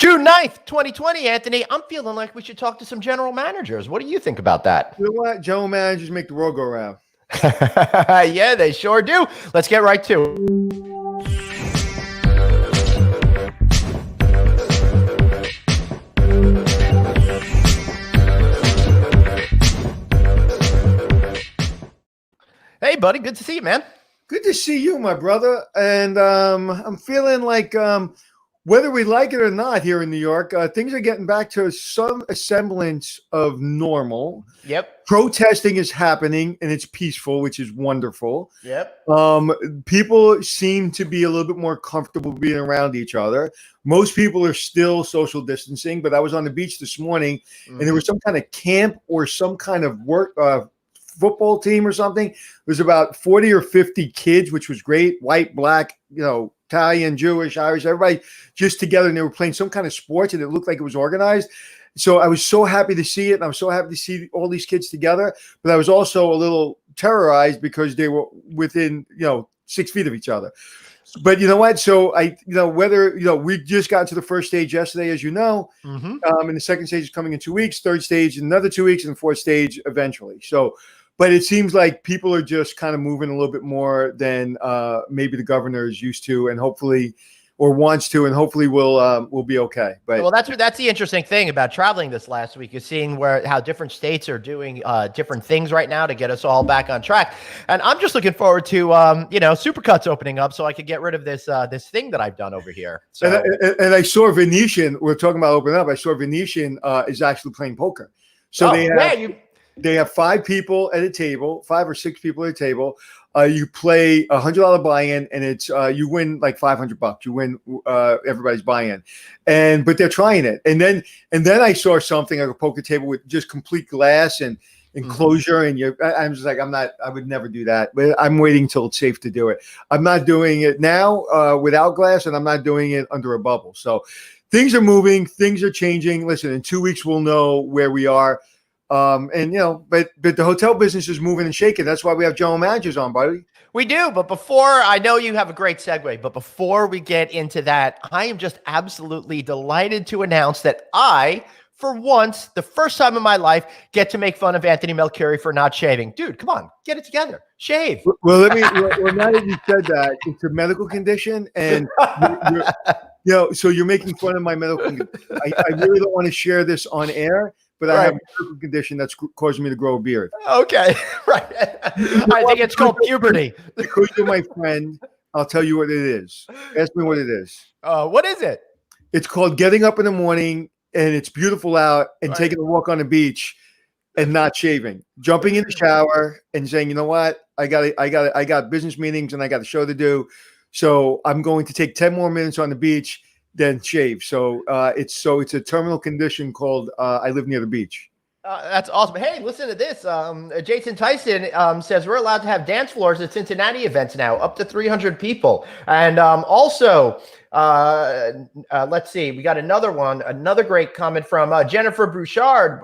June 9th, 2020, Anthony. I'm feeling like we should talk to some general managers. What do you think about that? You know what? General managers make the world go round. Yeah, they sure do. Let's get right to it. Hey, buddy. Good to see you, man. Good to see you, my brother. And I'm feeling like whether we like it or not here in New York, things are getting back to some semblance of normal. Yep. Protesting is happening and it's peaceful, which is wonderful. Yep. People seem to be a little bit more comfortable being around each other. Most people are still social distancing, but I was on the beach this morning and there was some kind of camp or some kind of work football team or something. It was about 40 or 50 kids, which was great. White, black, Italian, Jewish, Irish, everybody just together. And they were playing some kind of sports and it looked like it was organized. So I was so happy to see it. And I was so happy to see all these kids together. But I was also a little terrorized because they were within, 6 feet of each other. But you know what? So we just got to the first stage yesterday, as you know, and the second stage is coming in 2 weeks, third stage in another 2 weeks, and the fourth stage eventually. So, but it seems like people are just kind of moving a little bit more than maybe the governor is used to, and hopefully, or wants to, and hopefully we'll be okay. But well, that's the interesting thing about traveling this last week is seeing how different states are doing different things right now to get us all back on track. And I'm just looking forward to Supercuts opening up so I could get rid of this thing that I've done over here. So and I saw Venetian. We're talking about opening up. I saw Venetian is actually playing poker. So they have 5 people at a table, 5 or 6 people at a table. You play $100 buy-in, and it's you win like $500. You win everybody's buy-in, but they're trying it. And then I saw something like a poker table with just complete glass and enclosure. And I'm just like, I would never do that. But I'm waiting till it's safe to do it. I'm not doing it now without glass, and I'm not doing it under a bubble. So things are moving, things are changing. Listen, in 2 weeks we'll know where we are. But the hotel business is moving and shaking. That's why we have general managers on, buddy. We do, but I know you have a great segue, but before we get into that, I am just absolutely delighted to announce that I, for once, the first time in my life, get to make fun of Anthony Melchiori for not shaving. Dude, come on, get it together. Shave. Well, now that you said that, it's a medical condition, and so you're making fun of my medical condition. I really don't want to share this on air. But I have a medical condition that's causing me to grow a beard. Okay, right. I think it's called puberty. Because you're my friend, I'll tell you what it is. Ask me what it is. What is it? It's called getting up in the morning and it's beautiful out and taking a walk on the beach and not shaving. Jumping in the shower and saying, you know what? I got business meetings and I got a show to do. So I'm going to take 10 more minutes on the beach then shave. So it's a terminal condition called I live near the beach. That's awesome. Hey, listen to this. Jason Tyson says we're allowed to have dance floors at Cincinnati events now, up to 300 people. And also, let's see, we got another great comment from Jennifer Bouchard.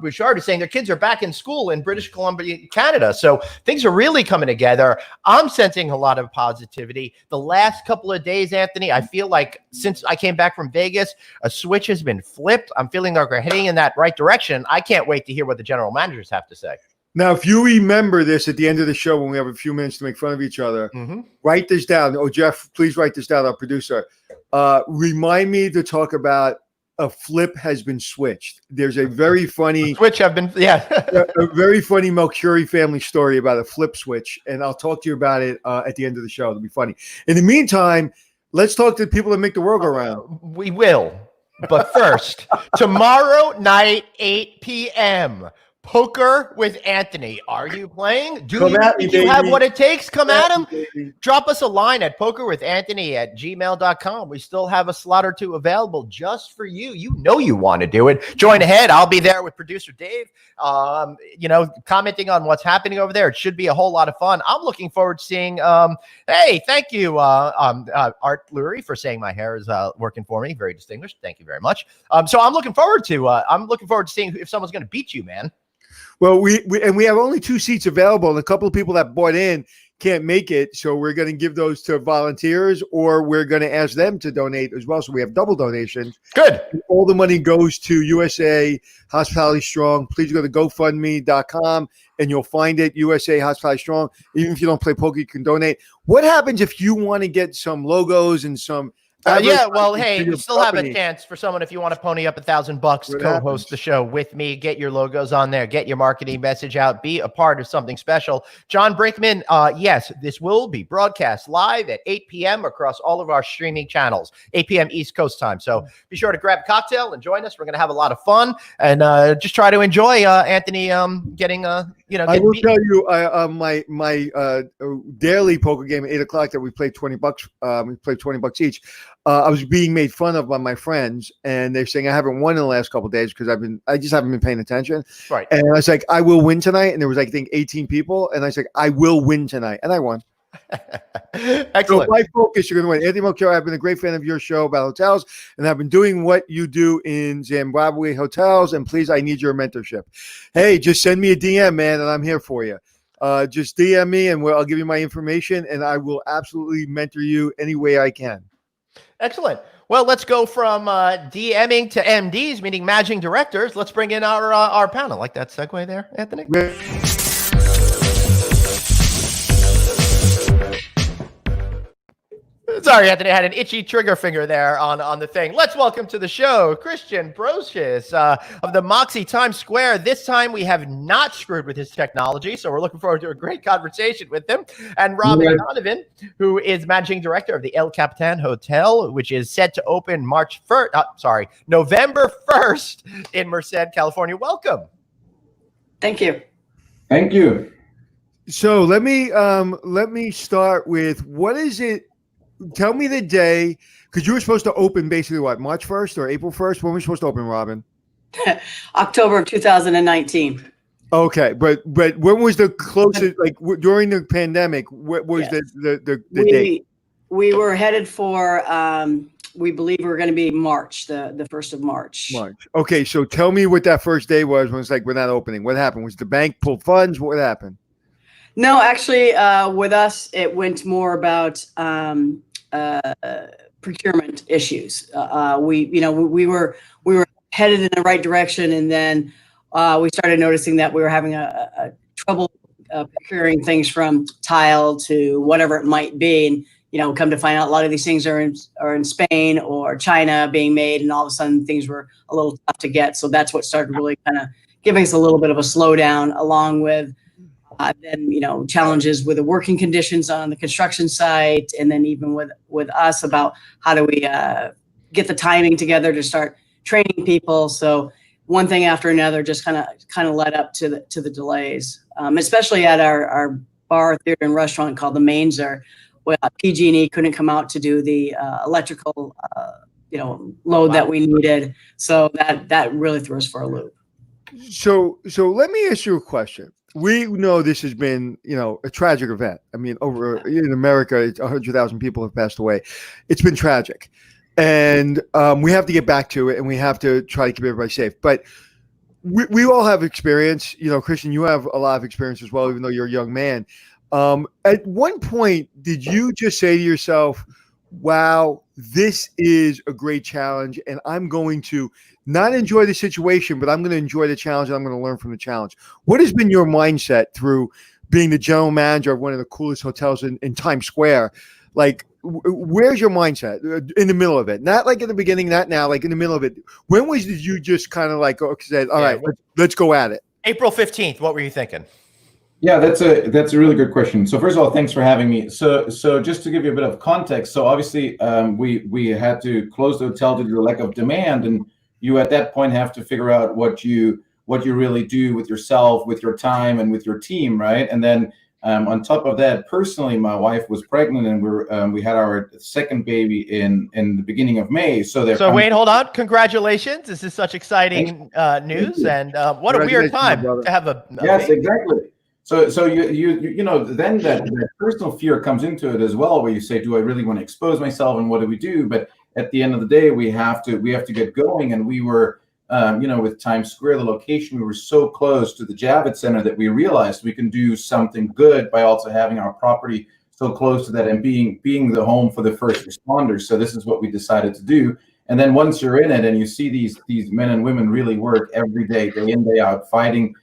Bouchard is saying their kids are back in school in British Columbia, Canada. So things are really coming together. I'm sensing a lot of positivity. The last couple of days, Anthony, I feel like since I came back from Vegas, a switch has been flipped. I'm feeling like we're heading in that right direction. I can't wait to hear what the general managers have to say. Now, if you remember this at the end of the show when we have a few minutes to make fun of each other, write this down. Oh, Jeff, please write this down, our producer. Remind me to talk about a flip has been switched. There's a very funny a very funny Melchiori family story about a flip switch, and I'll talk to you about it at the end of the show. It'll be funny. In the meantime, let's talk to the people that make the world go round. We will. But first, tomorrow night, 8 p.m., Poker with Anthony. Are you playing? Do you have what it takes? Come at him. Drop us a line at pokerwithanthony@gmail.com. We still have a slot or two available just for you. You know you want to do it. Join ahead. I'll be there with producer Dave, commenting on what's happening over there. It should be a whole lot of fun. I'm looking forward to seeing, hey, thank you, Art Lurie, for saying my hair is working for me. Very distinguished. Thank you very much. So I'm looking forward to seeing if someone's going to beat you, man. Well, we have only 2 seats available, and a couple of people that bought in can't make it. So we're going to give those to volunteers, or we're going to ask them to donate as well. So we have double donations. Good. All the money goes to USA Hospitality Strong. Please go to GoFundMe.com and you'll find it. USA Hospitality Strong. Even if you don't play poker, you can donate. What happens if you want to get some logos and some? Yeah, well, hey, we still have a company? chance for someone if you want to pony up $1,000, co-host the show with me, get your logos on there, get your marketing message out, be a part of something special. John Brinkman, yes, this will be broadcast live at 8 p.m. across all of our streaming channels, 8 p.m. East Coast time. So be sure to grab a cocktail and join us. We're going to have a lot of fun and just try to enjoy Anthony getting I will tell you, my daily poker game at 8 o'clock that we played $20. We played $20 each. I was being made fun of by my friends, and they're saying I haven't won in the last couple of days because I just haven't been paying attention. Right. And I was like, I will win tonight. And there was, I think, 18 people, and I was like, I will win tonight, and I won. Excellent. So my focus, you're going to win. Anthony Melchior, I've been a great fan of your show about hotels, and I've been doing what you do in Zimbabwe hotels. And please, I need your mentorship. Hey, just send me a DM, man, and I'm here for you. Just DM me, and I'll give you my information, and I will absolutely mentor you any way I can. Excellent. Well, let's go from DMing to MDs, meaning managing directors. Let's bring in our panel. Like that segue there, Anthony? Sorry, Anthony, I had an itchy trigger finger there on the thing. Let's welcome to the show Christian Brocious of the Moxie Times Square. This time we have not screwed with his technology, so we're looking forward to a great conversation with him. And Robin Donovan, who is managing director of the El Capitan Hotel, which is set to open November 1st in Merced, California. Welcome. Thank you. Thank you. So let me start with, what is it? Tell me the day, because you were supposed to open basically what, March 1st or April 1st? When were we supposed to open, Robin? October of 2019. Okay, but when was the closest, like during the pandemic, what was the date? We were headed for, we believe we were going to be March, the 1st of March. March. Okay, so tell me what that first day was when it's like, we're not opening. What happened? Was the bank pull funds? What happened? No, actually, with us, it went more about procurement issues. We were headed in the right direction, and then we started noticing that we were having a trouble procuring things from tile to whatever it might be. And come to find out, a lot of these things are in Spain or China being made, and all of a sudden things were a little tough to get. So that's what started really kind of giving us a little bit of a slowdown, along with then challenges with the working conditions on the construction site, and then even with us about how do we get the timing together to start training people. So one thing after another just kind of led up to the delays, especially at our bar, theater, and restaurant called the Mainzer. Well, PG&E couldn't come out to do the electrical load that we needed, so that really threw us for a loop. So let me ask you a question. We know this has been, a tragic event. I mean, over in America, 100,000 people have passed away. It's been tragic, and we have to get back to it, and we have to try to keep everybody safe. But we all have experience. Christian, you have a lot of experience as well, even though you're a young man. At one point, did you just say to yourself, wow, this is a great challenge, and I'm going to not enjoy the situation, but I'm going to enjoy the challenge, and I'm going to learn from the challenge? What has been your mindset through being the general manager of one of the coolest hotels in Times Square? Like, where's your mindset in the middle of it? Not like in the beginning, not now, like in the middle of it. When did you just kind of like said, all right, let's go at it? April 15th. What were you thinking? Yeah, that's a really good question. So first of all, thanks for having me. So just to give you a bit of context, so obviously we had to close the hotel due to the lack of demand, and you at that point have to figure out what you really do with yourself, with your time, and with your team, right? And then on top of that, personally, my wife was pregnant, and we had our second baby in the beginning of May. So wait, hold on. Congratulations! This is such exciting news, and what a weird time to have a yes, baby. Exactly. So you know then that personal fear comes into it as well, where you say, do I really want to expose myself, and what do we do? But at the end of the day, we have to get going, and we were with Times Square, the location, we were so close to the Javits Center that we realized we can do something good by also having our property so close to that and being the home for the first responders. So this is what we decided to do. And then once you're in it and you see these men and women really work every day, day in, day out, fighting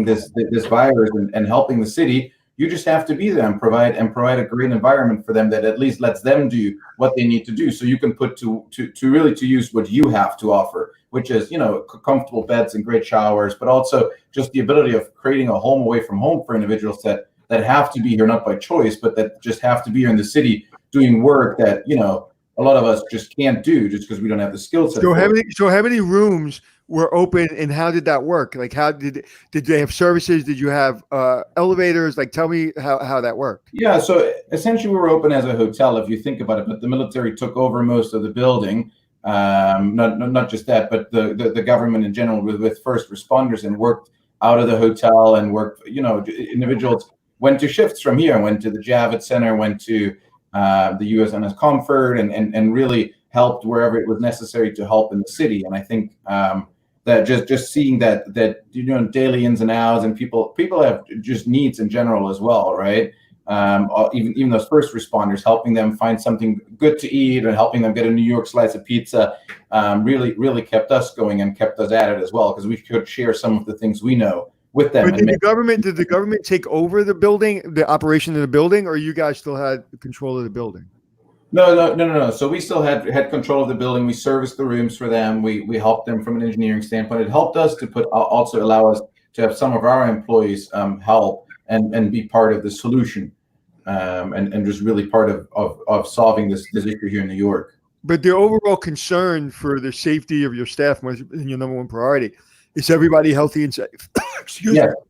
this virus and helping the city, you just have to be there and provide a great environment for them that at least lets them do what they need to do. So you can put to use what you have to offer, which is, comfortable beds and great showers, but also just the ability of creating a home away from home for individuals that have to be here, not by choice, but that just have to be here in the city doing work that, a lot of us just can't do just because we don't have the skill set. So how many rooms were open, and how did that work? Like, how did they have services? Did you have elevators? Like, tell me how that worked. Yeah, so essentially we were open as a hotel, if you think about it, but the military took over most of the building. Not just that, but the government in general with first responders, and worked out of the hotel and worked, individuals went to shifts from here, went to the Javits Center, went to the USNS Comfort, and really helped wherever it was necessary to help in the city. And I think that just seeing that daily ins and outs, and people have just needs in general as well, right? Even those first responders, helping them find something good to eat and helping them get a New York slice of pizza, really kept us going and kept us at it as well, because we could share some of the things we know with them. But did the government take over the building, the operation of the building, or you guys still had control of the building? No. So we still had control of the building. We serviced the rooms for them. We helped them from an engineering standpoint. It helped us to also allow us to have some of our employees help and be part of the solution, and just really part of solving this issue here in New York. But the overall concern for the safety of your staff was your number one priority. Is everybody healthy and safe?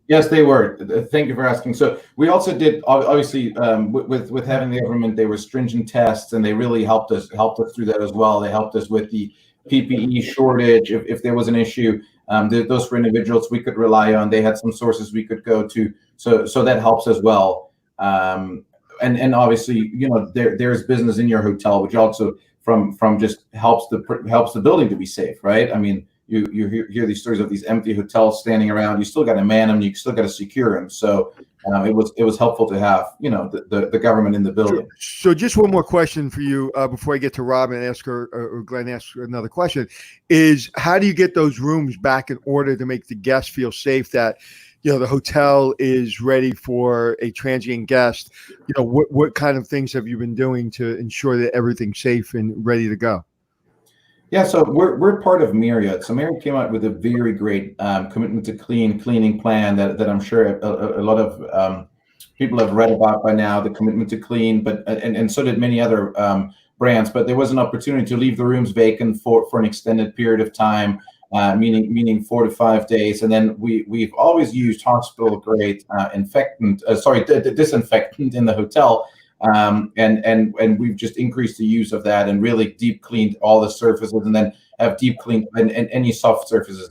Yes, they were. Thank you for asking. So we also did, obviously, with having the government, they were stringent tests, and they really helped us through that as well. They helped us with the PPE shortage if there was an issue. Those were individuals we could rely on. They had some sources we could go to. So that helps as well. And obviously, there's business in your hotel, which also from just helps the building to be safe, right? I mean, you hear these stories of these empty hotels standing around. You still got to man them. You still got to secure them. So it was helpful to have the government in the building. So just one more question for you before I get to Rob and ask her, or Glenn ask her another question, is how do you get those rooms back in order to make the guests feel safe that the hotel is ready for a transient guest? What kind of things have you been doing to ensure that everything's safe and ready to go? Yeah, so we're part of Marriott. So Marriott came out with a very great commitment to cleaning plan that I'm sure a lot of people have read about by now. The commitment to clean, but and so did many other brands. But there was an opportunity to leave the rooms vacant for an extended period of time, meaning 4 to 5 days. And then we've always used hospital grade disinfectant in the hotel. And we've just increased the use of that and really deep cleaned all the surfaces, and then have deep cleaned and any soft surfaces,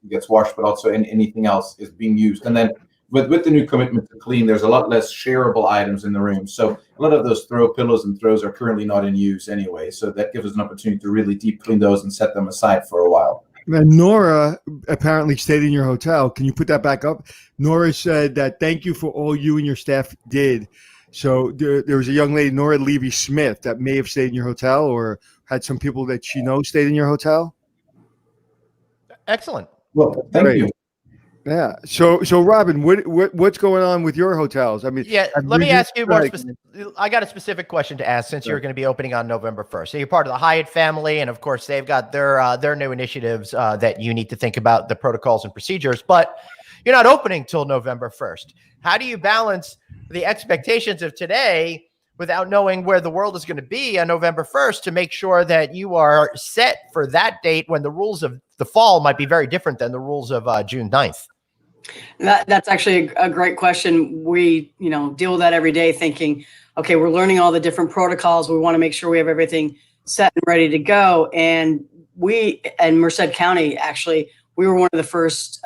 gets washed, but also anything else is being used. And then with the new commitment to clean, there's a lot less shareable items in the room. So a lot of those throw pillows and throws are currently not in use anyway. So that gives us an opportunity to really deep clean those and set them aside for a while. And Nora apparently stayed in your hotel. Can you put that back up? Nora said that thank you for all you and your staff did. So there was a young lady, Nora Levy-Smith, that may have stayed in your hotel or had some people that she knows stayed in your hotel. Excellent. Well, thank you. Yeah. So Robin, what's going on with your hotels? I mean, yeah. Let me ask you more specific. I got a specific question to ask since you're going to be opening on November 1st. So you're part of the Hyatt family, and of course they've got their new initiatives that you need to think about, the protocols and procedures. But you're not opening till November 1st. How do you balance the expectations of today without knowing where the world is going to be on November 1st to make sure that you are set for that date when the rules of the fall might be very different than the rules of June 9th? That's actually a great question. We, deal with that every day thinking, okay, we're learning all the different protocols. We want to make sure we have everything set and ready to go. And we, in Merced County, actually, we were one of the first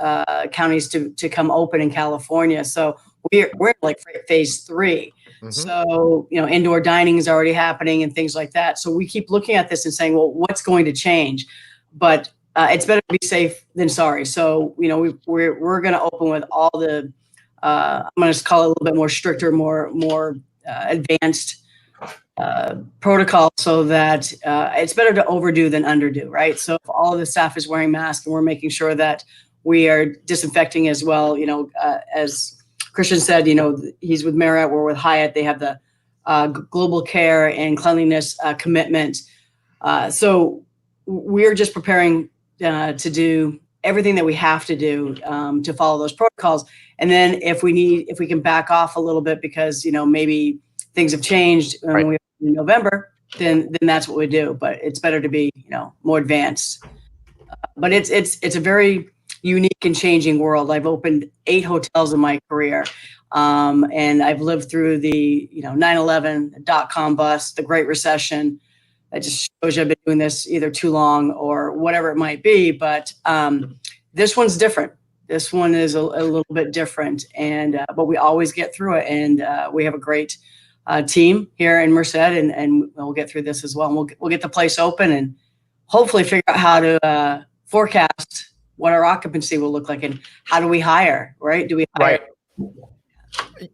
counties to come open in California. So we're like phase 3. Mm-hmm. So, indoor dining is already happening and things like that. So we keep looking at this and saying, well, what's going to change? But it's better to be safe than sorry. So, we're going to open with all the, I'm going to call it a little bit more stricter, more advanced protocol, so that it's better to overdo than underdo, right? So if all of the staff is wearing masks and we're making sure that we are disinfecting as well, as Christian said, he's with Marriott, we're with Hyatt. They have the global care and cleanliness commitment. So we're just preparing to do everything that we have to do to follow those protocols. And then if we can back off a little bit because, maybe things have changed Right. in November, then that's what we do. But it's better to be, more advanced. But it's a very unique and changing world. I've opened 8 hotels in my career. And I've lived through the, 9/11, dot-com bust, the Great Recession. That just shows you I've been doing this either too long or whatever it might be. But this one's different. This one is a little bit different. And but we always get through it. And we have a great team here in Merced, and we'll get through this as well. And we'll get the place open and hopefully figure out how to forecast what our occupancy will look like and how do we hire, right? Do we hire?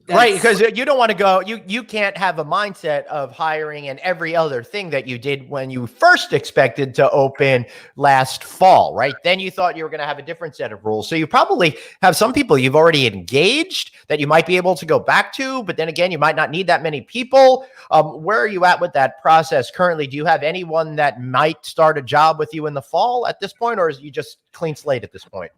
Right, because you don't want to go, you can't have a mindset of hiring and every other thing that you did when you first expected to open last fall, right? Then you thought you were going to have a different set of rules. So you probably have some people you've already engaged that you might be able to go back to, but then again, you might not need that many people. Where are you at with that process currently? Do you have anyone that might start a job with you in the fall at this point, or is you just clean slate at this point?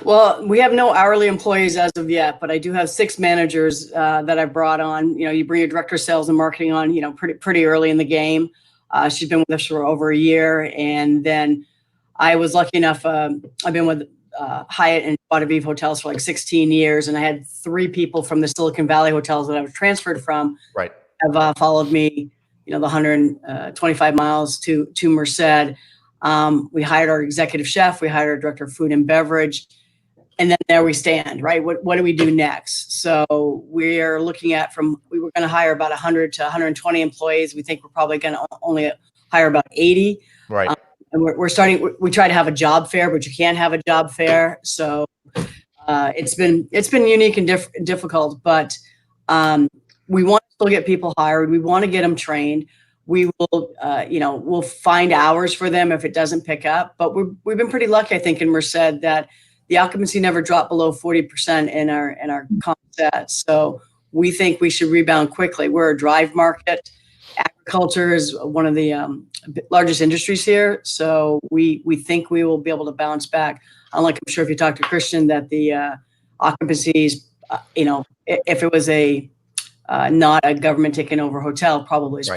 Well, we have no hourly employees as of yet, but I do have 6 managers that I've brought on. You bring your director of sales and marketing on, pretty early in the game. She's been with us for over a year. And then I was lucky enough, I've been with Hyatt and Guadaviv hotels for like 16 years. And I had 3 people from the Silicon Valley hotels that I was transferred from have followed me, the 125 miles to Merced. We hired our executive chef, we hired our director of food and beverage, and then there we stand, right? What do we do next? So we're looking at we were going to hire about 100 to 120 employees. We think we're probably going to only hire about 80. Right. And we're starting, we try to have a job fair, but you can't have a job fair. So it's been unique and difficult, but we want to still get people hired. We want to get them trained. We will, we'll find hours for them if it doesn't pick up. But we've been pretty lucky, I think, in Merced that the occupancy never dropped below 40% in our comp set. So we think we should rebound quickly. We're a drive market. Agriculture is one of the largest industries here. So we think we will be able to bounce back. Unlike, I'm sure if you talk to Christian, that the occupancies, if it was not a government taken over hotel, probably is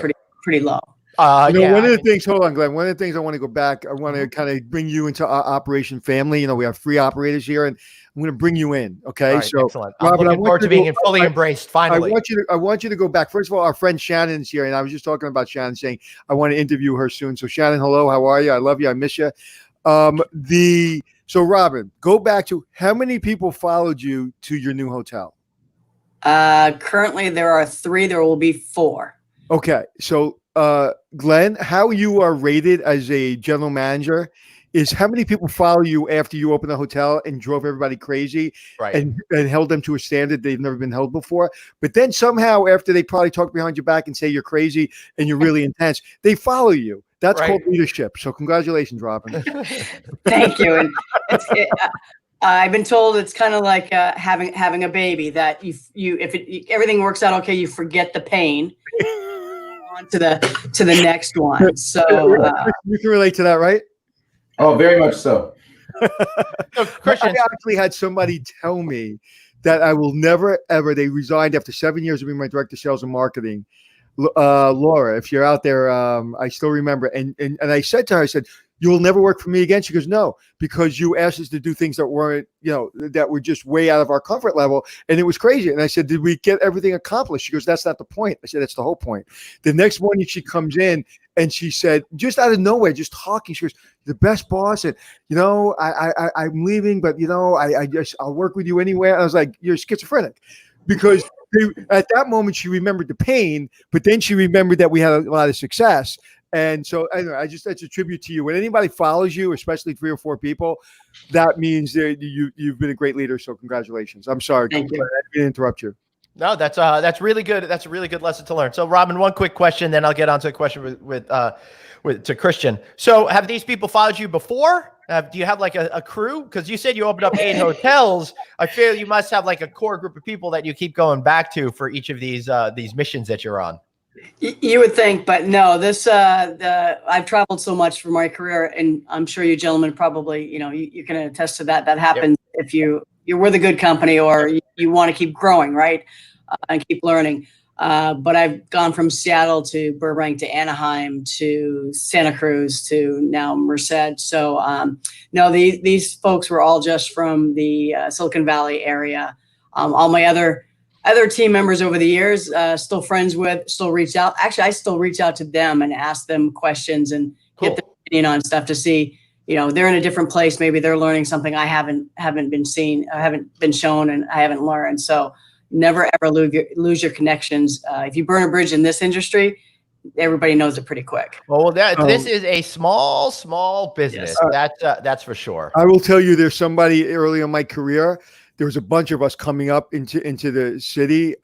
pretty low. One of the things, hold on, Glenn. One of the things I want to go back, I want to kind of bring you into our operation family. We have 3 operators here, and I'm going to bring you in. Okay. Right, so excellent. I'm looking forward to being fully embraced finally. I want you to go back. First of all, our friend Shannon's here, and I was just talking about Shannon saying I want to interview her soon. So Shannon, hello, how are you? I love you. I miss you. So Robin, go back to how many people followed you to your new hotel? Currently there are 3, there will be 4. Okay. So, Glenn, how you are rated as a general manager is how many people follow you after you opened the hotel and drove everybody crazy and held them to a standard they've never been held before. But then somehow after they probably talk behind your back and say you're crazy and you're really intense, they follow you. That's called leadership. So congratulations, Robin. Thank you. And I've been told it's kind of like having a baby, that if everything works out okay, you forget the pain on to the next one. So you can relate to that, right? Oh, very much so. Christian, I actually had somebody tell me that I will never ever. They resigned after 7 years of being my director of sales and marketing. Laura, if you're out there, I still remember. And I said to her, I said, "You will never work for me again." She goes, "No, because you asked us to do things that weren't, that were just way out of our comfort level." And it was crazy. And I said, "Did we get everything accomplished?" She goes, "That's not the point." I said, "That's the whole point." The next morning she comes in and she said, just out of nowhere, just talking, she goes, "The best boss. And, I'm leaving, but, I'll work with you anywhere." And I was like, "You're schizophrenic," because at that moment she remembered the pain, but then she remembered that we had a lot of success. And so anyway, that's a tribute to you. When anybody follows you, especially 3 or 4 people, that means that you've been a great leader. So congratulations. I'm sorry. Thank you. I didn't interrupt you. No, that's really good. That's a really good lesson to learn. So, Robin, one quick question, then I'll get on to a question to Christian. So, have these people followed you before? Do you have like a crew? Because you said you opened up 8 hotels. I feel you must have like a core group of people that you keep going back to for each of these missions that you're on. You would think, but no. I've traveled so much for my career, and I'm sure you gentlemen probably, you can attest to that. That happens if you're with a good company or you want to keep growing, right, and keep learning. But I've gone from Seattle to Burbank to Anaheim to Santa Cruz to now Merced. So no, these folks were all just from the Silicon Valley area. All my other team members over the years, still friends with, still reach out. Actually, I still reach out to them and ask them questions and get their opinion on stuff to see, they're in a different place. Maybe they're learning something I haven't been seen, I haven't been shown, and I haven't learned. So never ever lose your connections. If you burn a bridge in this industry, everybody knows it pretty quick. Well, this is a small business. Yes. That's for sure. I will tell you, there's somebody early in my career. There was a bunch of us coming up into the city,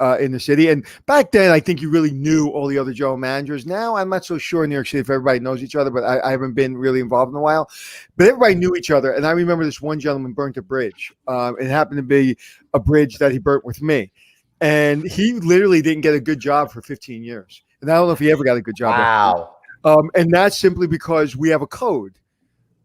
and back then I think you really knew all the other general managers. Now I'm not so sure in New York City if everybody knows each other, but I haven't been really involved in a while. But everybody knew each other, and I remember this one gentleman burnt a bridge. It happened to be a bridge that he burnt with me, and he literally didn't get a good job for 15 years, and I don't know if he ever got a good job. Wow. And that's simply because we have a code,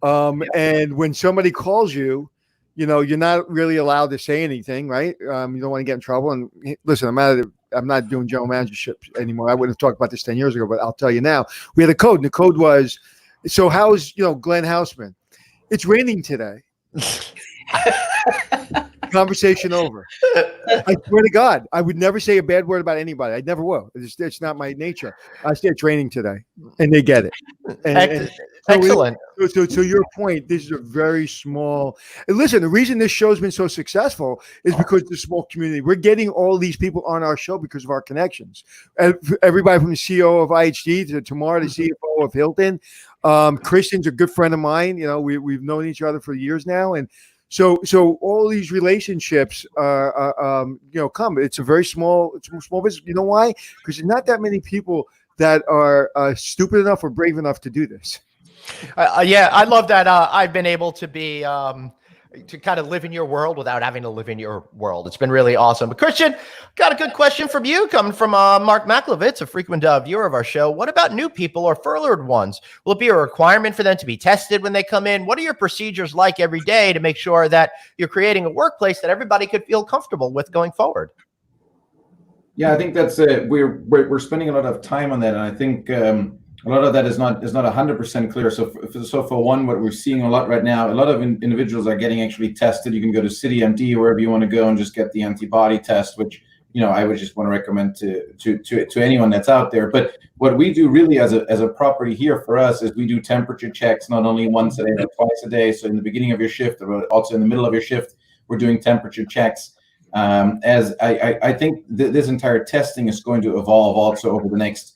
and when somebody calls you, you're not really allowed to say anything, right? You don't want to get in trouble. And listen, I'm not doing general managership anymore. I wouldn't have talked about this 10 years ago, but I'll tell you now. We had a code, and the code was, so how's, Glenn Houseman? It's raining today. Conversation over. I swear to God, I would never say a bad word about anybody. I never will. It's not my nature. I say it's raining today, and they get it. Excellent. So to your point, this is a very small. And listen, the reason this show's been so successful is because it's a small community. We're getting all these people on our show because of our connections. Everybody from the CEO of IHG to Tamara, the CFO of Hilton. Christian's a good friend of mine. We've known each other for years now, and so all these relationships come. It's a very small business. You know why? Because there's not that many people that are stupid enough or brave enough to do this. Yeah, I love that. I've been able to be to kind of live in your world without having to live in your world. It's been really awesome. But Christian, got a good question from you coming from Mark Maklovitz, a frequent viewer of our show. What about new people or furloughed ones? Will it be a requirement for them to be tested when they come in? What are your procedures like every day to make sure that you're creating a workplace that everybody could feel comfortable with going forward? Yeah, I think that's we're spending a lot of time on that, and I think a lot of that is not 100% clear. So for one, what we're seeing a lot right now, a lot of individuals are getting actually tested. You can go to CityMD, wherever you want to go, and just get the antibody test, which I would just want to recommend to anyone that's out there. But what we do really as a property here for us is we do temperature checks not only once a day but twice a day. So in the beginning of your shift, but also in the middle of your shift, we're doing temperature checks. As I think this entire testing is going to evolve also over the next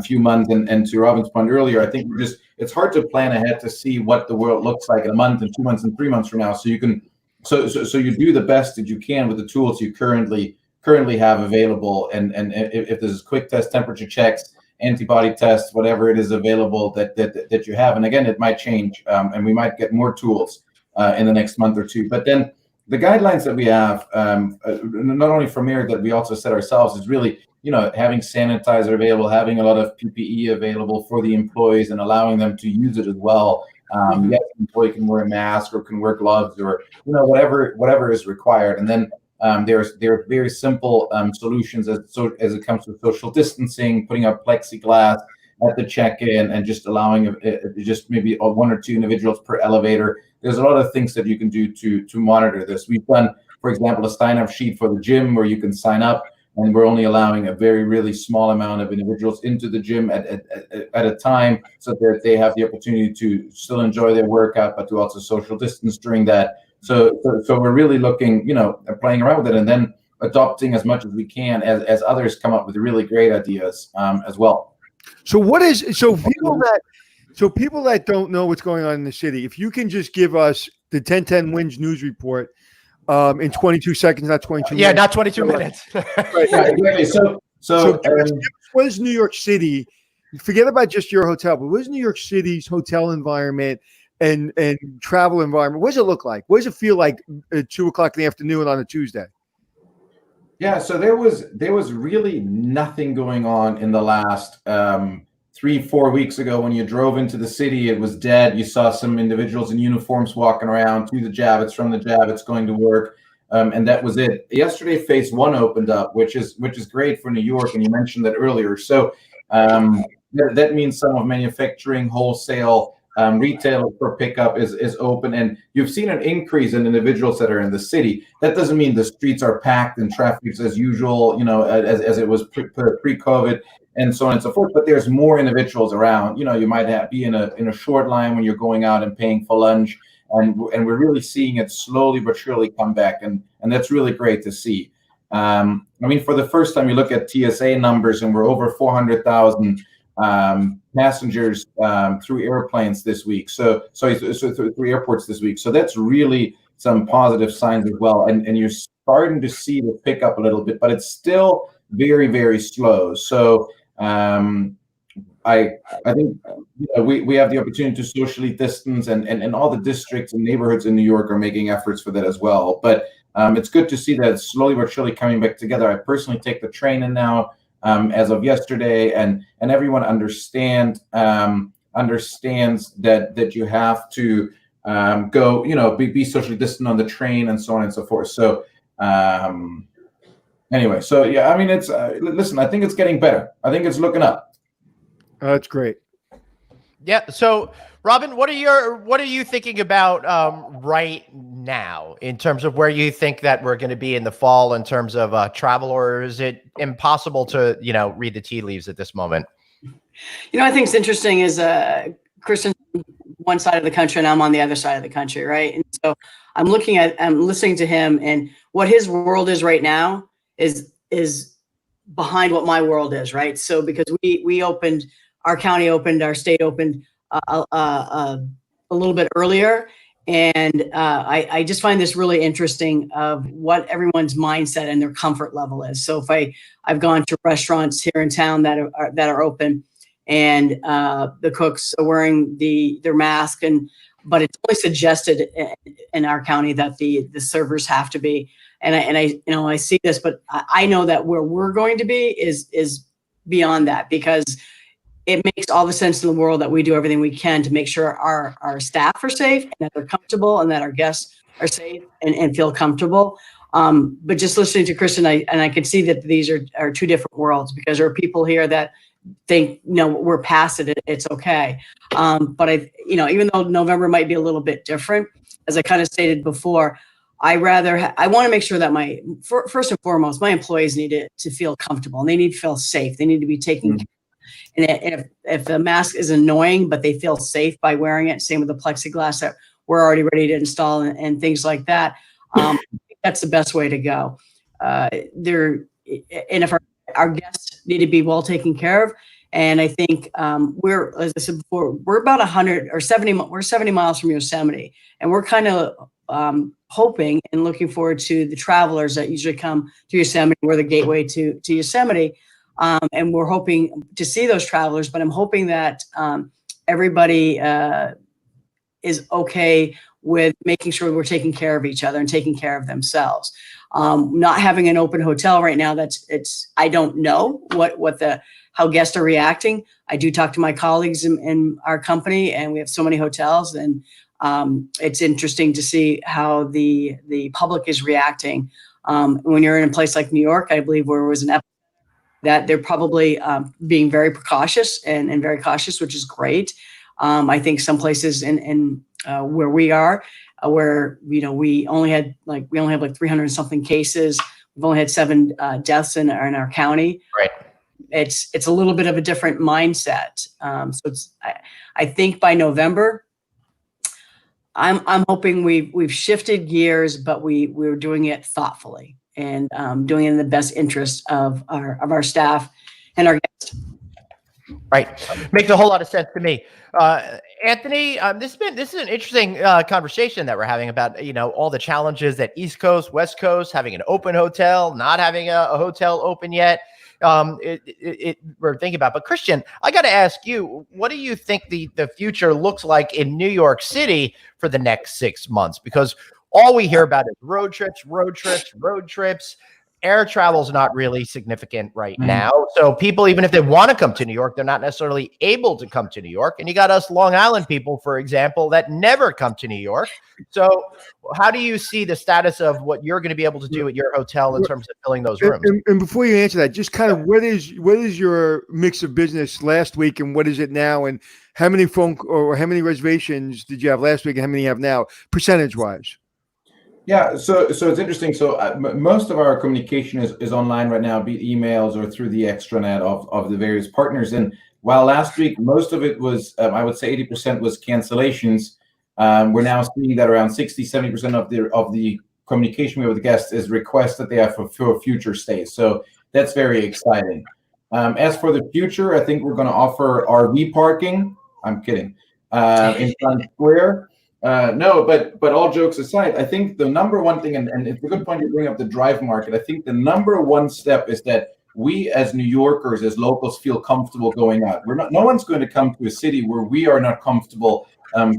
few months, and to Robin's point earlier, I think it's hard to plan ahead to see what the world looks like in a month and 2 months and 3 months from now. So you can so you do the best that you can with the tools you currently have available, and if there's quick test, temperature checks, antibody tests, whatever it is available that you have. And again, it might change, and we might get more tools in the next month or two. But then the guidelines that we have, not only from here, that we also set ourselves, is really having sanitizer available, having a lot of PPE available for the employees, and allowing them to use it as well. Yes, the employee can wear a mask or can wear gloves, or whatever is required. And then there are very simple solutions as it comes to social distancing, putting up plexiglass at the check-in, and just allowing just maybe 1 or 2 individuals per elevator. There's a lot of things that you can do to monitor this. We've done, for example, a sign-up sheet for the gym where you can sign up, and we're only allowing a really small amount of individuals into the gym at a time, so that they have the opportunity to still enjoy their workout, but to also social distance during that. So we're really looking, playing around with it, and then adopting as much as we can as others come up with really great ideas as well. So people that don't know what's going on in the city, if you can just give us the 1010 Wins news report in 22 seconds, not 22 Yeah, minutes. not 22 minutes. Right. Yeah, exactly. So what is New York City? Forget about just your hotel, but what is New York City's hotel environment and travel environment? What does it look like? What does it feel like at 2:00 in the afternoon on a Tuesday? yeah, so there was really nothing going on in the last 3-4 weeks ago. When you drove into the city, it was dead. You saw some individuals in uniforms walking around to the Javits, from the Javits, going to work, and that was it. Yesterday, Phase 1 opened up, which is great for New York, and you mentioned that earlier. So that means some of manufacturing, wholesale, retail for pickup is open, and you've seen an increase in individuals that are in the city. That doesn't mean the streets are packed and traffic's as usual, as it was pre-COVID and so on and so forth. But there's more individuals around. You might be in a short line when you're going out and paying for lunch, and we're really seeing it slowly but surely come back, and that's really great to see. For the first time, you look at TSA numbers, and we're over 400,000 passengers through airplanes this week. So through airports this week. So that's really some positive signs as well. And you're starting to see the pick up a little bit, but it's still very, very slow. So I think we have the opportunity to socially distance, and all the districts and neighborhoods in New York are making efforts for that as well. But it's good to see that it's slowly but surely coming back together. I personally take the train in now. As of yesterday, and everyone understands that you have to go, be socially distant on the train and so on and so forth. So anyway, so yeah, it's listen, I think it's getting better. I think it's looking up. That's great. Yeah. So, Robin, what are you thinking about right now in terms of where you think that we're going to be in the fall in terms of travel, or is it impossible to read the tea leaves at this moment? I think it's interesting is Christian's on one side of the country and I'm on the other side of the country, right? And so I'm listening to him, and what his world is right now is behind what my world is, right? So because we opened, our county opened, our state opened a little bit earlier. And I just find this really interesting of what everyone's mindset and their comfort level is. So if I've gone to restaurants here in town that are open, and the cooks are wearing their mask, but it's only suggested in our county that the servers have to be. And I see this, but I know that where we're going to be is beyond that, because it makes all the sense in the world that we do everything we can to make sure our staff are safe and that they're comfortable and that our guests are safe and feel comfortable. But just listening to Kristen, I can see that these are two different worlds, because there are people here that think, we're past it, it's okay. But even though November might be a little bit different, as I kind of stated before, I want to make sure that first and foremost, my employees need to feel comfortable, and they need to feel safe. They need to be taken care of. And if the mask is annoying, but they feel safe by wearing it, same with the plexiglass that we're already ready to install and things like that, I think that's the best way to go. And if our guests need to be well taken care of, and I think as I said before, we're about 100 or 70. We're 70 miles from Yosemite, and we're kind of hoping and looking forward to the travelers that usually come to Yosemite. We're the gateway to Yosemite. And we're hoping to see those travelers, but I'm hoping that everybody is okay with making sure we're taking care of each other and taking care of themselves. Not having an open hotel right now, I don't know how guests are reacting. I do talk to my colleagues in our company, and we have so many hotels, and it's interesting to see how the public is reacting. When you're in a place like New York, I believe, where it was an epidemic, that they're probably being very precautious and very cautious, which is great. I think some places in where we are, where we only have like 300 and something cases. We've only had 7 deaths in our county. Right. It's a little bit of a different mindset. So I think by November, I'm hoping we've shifted gears, but we're doing it thoughtfully and doing it in the best interest of our staff and our guests. Right. Makes a whole lot of sense to me. Anthony, this is an interesting conversation that we're having about, all the challenges that East Coast, West Coast, having an open hotel, not having a hotel open yet. We're thinking about. But Christian, I got to ask you, what do you think the future looks like in New York City for the next 6 months? Because all we hear about is road trips, road trips, road trips. Air travel is not really significant right now. So people, even if they want to come to New York, they're not necessarily able to come to New York. And you got us Long Island people, for example, that never come to New York. So how do you see the status of what you're going to be able to do at your hotel in terms of filling those rooms? And before you answer that, just kind of what is your mix of business last week and what is it now? And how many how many reservations did you have last week and how many you have now, percentage wise? Yeah, so it's interesting. So most of our communication is online right now, be it emails or through the extranet of the various partners. And while last week most of it was, I would say 80% was cancellations, we're now seeing that around 60-70% of the communication we have with the guests is requests that they have for future stays. So that's very exciting. As for the future, I think we're going to offer RV parking. I'm kidding. In Times Square. No, but all jokes aside, I think the number one thing, and it's a good point you bring up the drive market. I think the number one step is that we as New Yorkers, as locals, feel comfortable going out. No one's going to come to a city where we are not comfortable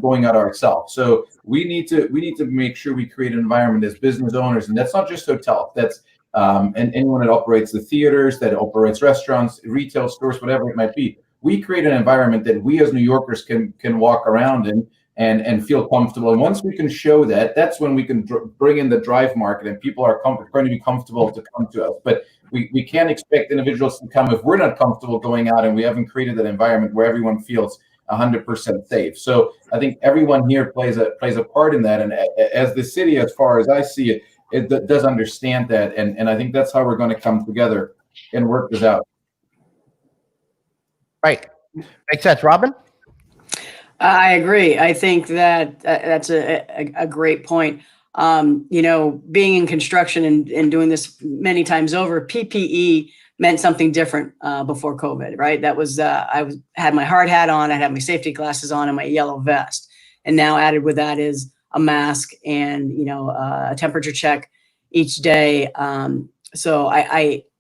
going out ourselves. So we need to make sure we create an environment as business owners, and that's not just hotels. That's and anyone that operates the theaters, that operates restaurants, retail stores, whatever it might be. We create an environment that we as New Yorkers can walk around in. And feel comfortable. And once we can show that, that's when we can bring in the drive market and people are going to be comfortable to come to us. But we can't expect individuals to come if we're not comfortable going out and we haven't created that environment where everyone feels 100% safe. So I think everyone here plays a part in that. And as the city, as far as I see it does understand that. And I think that's how we're going to come together and work this out. Right. Makes sense. Robin? I agree. I think that that's a great point. Being in construction and doing this many times over, PPE meant something different before COVID, right? That was had my hard hat on, I had my safety glasses on, and my yellow vest. And now added with that is a mask and a temperature check each day. So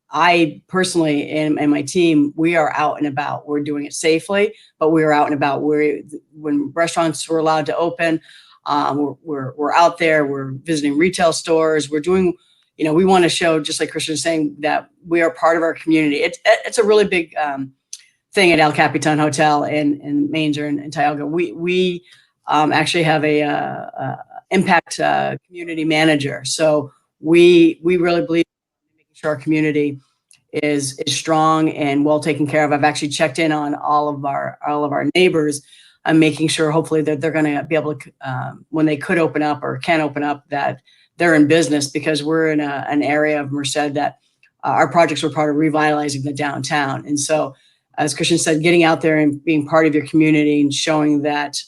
I personally and my team, we are out and about. We're doing it safely, but we're out and about. When restaurants were allowed to open, we're out there. We're visiting retail stores. We're doing, we want to show, just like Christian was saying, that we are part of our community. It's a really big thing at El Capitan Hotel in Manger and Tioga. We actually have a impact community manager. So we really believe in making sure our community is strong and well taken care of. I've actually checked in on all of our neighbors and making sure hopefully that they're going to be able to, when they could open up or can open up, that they're in business, because we're in an area of Merced that our projects were part of revitalizing the downtown. And so, as Christian said, getting out there and being part of your community and showing that,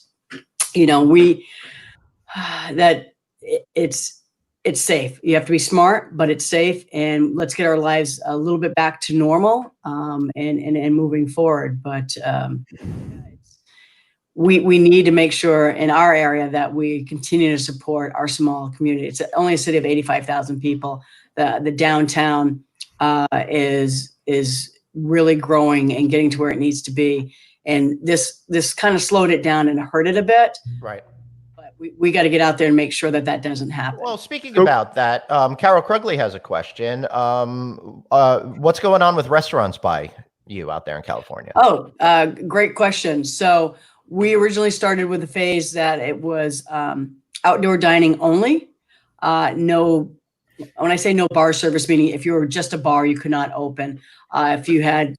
it's safe. You have to be smart, but it's safe, and let's get our lives a little bit back to normal and moving forward. But we need to make sure in our area that we continue to support our small community. It's only a city of 85,000 people. The downtown is really growing and getting to where it needs to be. And this kind of slowed it down and hurt it a bit. Right. We got to get out there and make sure that doesn't happen. Well, speaking about that, Carol Krugley has a question. What's going on with restaurants by you out there in California? Oh, great question. So we originally started with the phase that it was outdoor dining only. No, when I say no bar service, meaning if you were just a bar, you could not open. If you had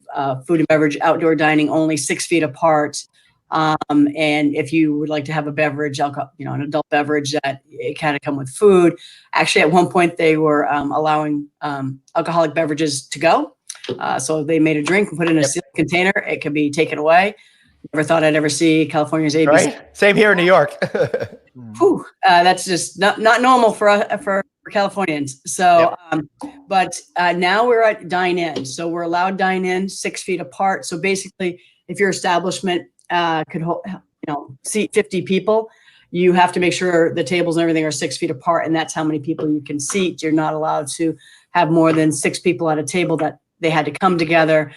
food and beverage, outdoor dining only, 6 feet apart. And if you would like to have a beverage, alcohol, an adult beverage, that it kind of come with food. Actually, at one point they were allowing alcoholic beverages to go. So they made a drink and put it in a sealed container. It could be taken away. Never thought I'd ever see California's ABC. Right? Same here in New York. Whew, that's just not normal for Californians. So, but now we're at dine-in. So we're allowed dine-in 6 feet apart. So basically, if your establishment could seat 50 people, you have to make sure the tables and everything are 6 feet apart, and that's how many people you can seat. You're not allowed to have more than 6 people at a table. That they had to come together.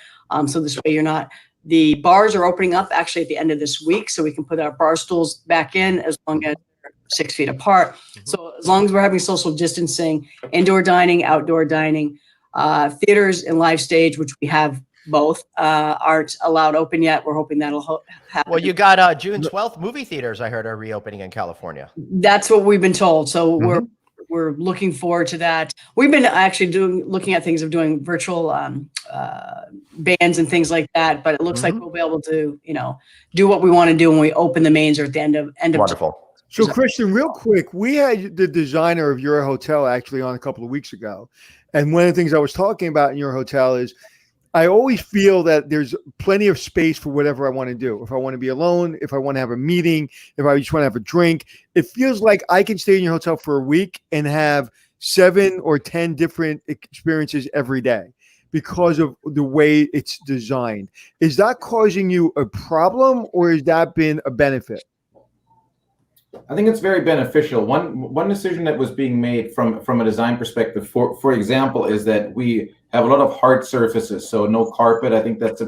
So this way you're not. The bars are opening up actually at the end of this week, so we can put our bar stools back in as long as they're 6 feet apart. So as long as we're having social distancing, indoor dining, outdoor dining, theaters and live stage, which we have both, aren't allowed open yet. We're hoping that'll happen. Well, you got June 12th movie theaters, I heard, are reopening in California. That's what we've been told. So we're looking forward to that. We've been actually looking at things of doing virtual bands and things like that, but it looks like we'll be able to, do what we want to do when we open the mains or at the end of Wonderful. So, Christian, real quick, we had the designer of your hotel actually on a couple of weeks ago. And one of the things I was talking about in your hotel is I always feel that there's plenty of space for whatever I want to do. If I want to be alone, if I want to have a meeting, if I just want to have a drink, it feels like I can stay in your hotel for a week and have 7 or 10 different experiences every day because of the way it's designed. Is that causing you a problem, or has that been a benefit? I think it's very beneficial. One decision that was being made from a design perspective, for example, is that we have a lot of hard surfaces, so no carpet. I think that's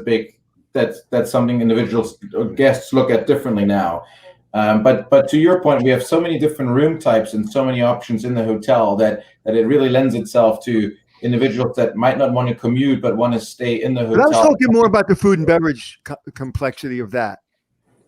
that's something individuals or guests look at differently now. But to your point, we have so many different room types and so many options in the hotel that it really lends itself to individuals that might not want to commute but want to stay in the hotel. But I was talking more about the food and beverage complexity of that.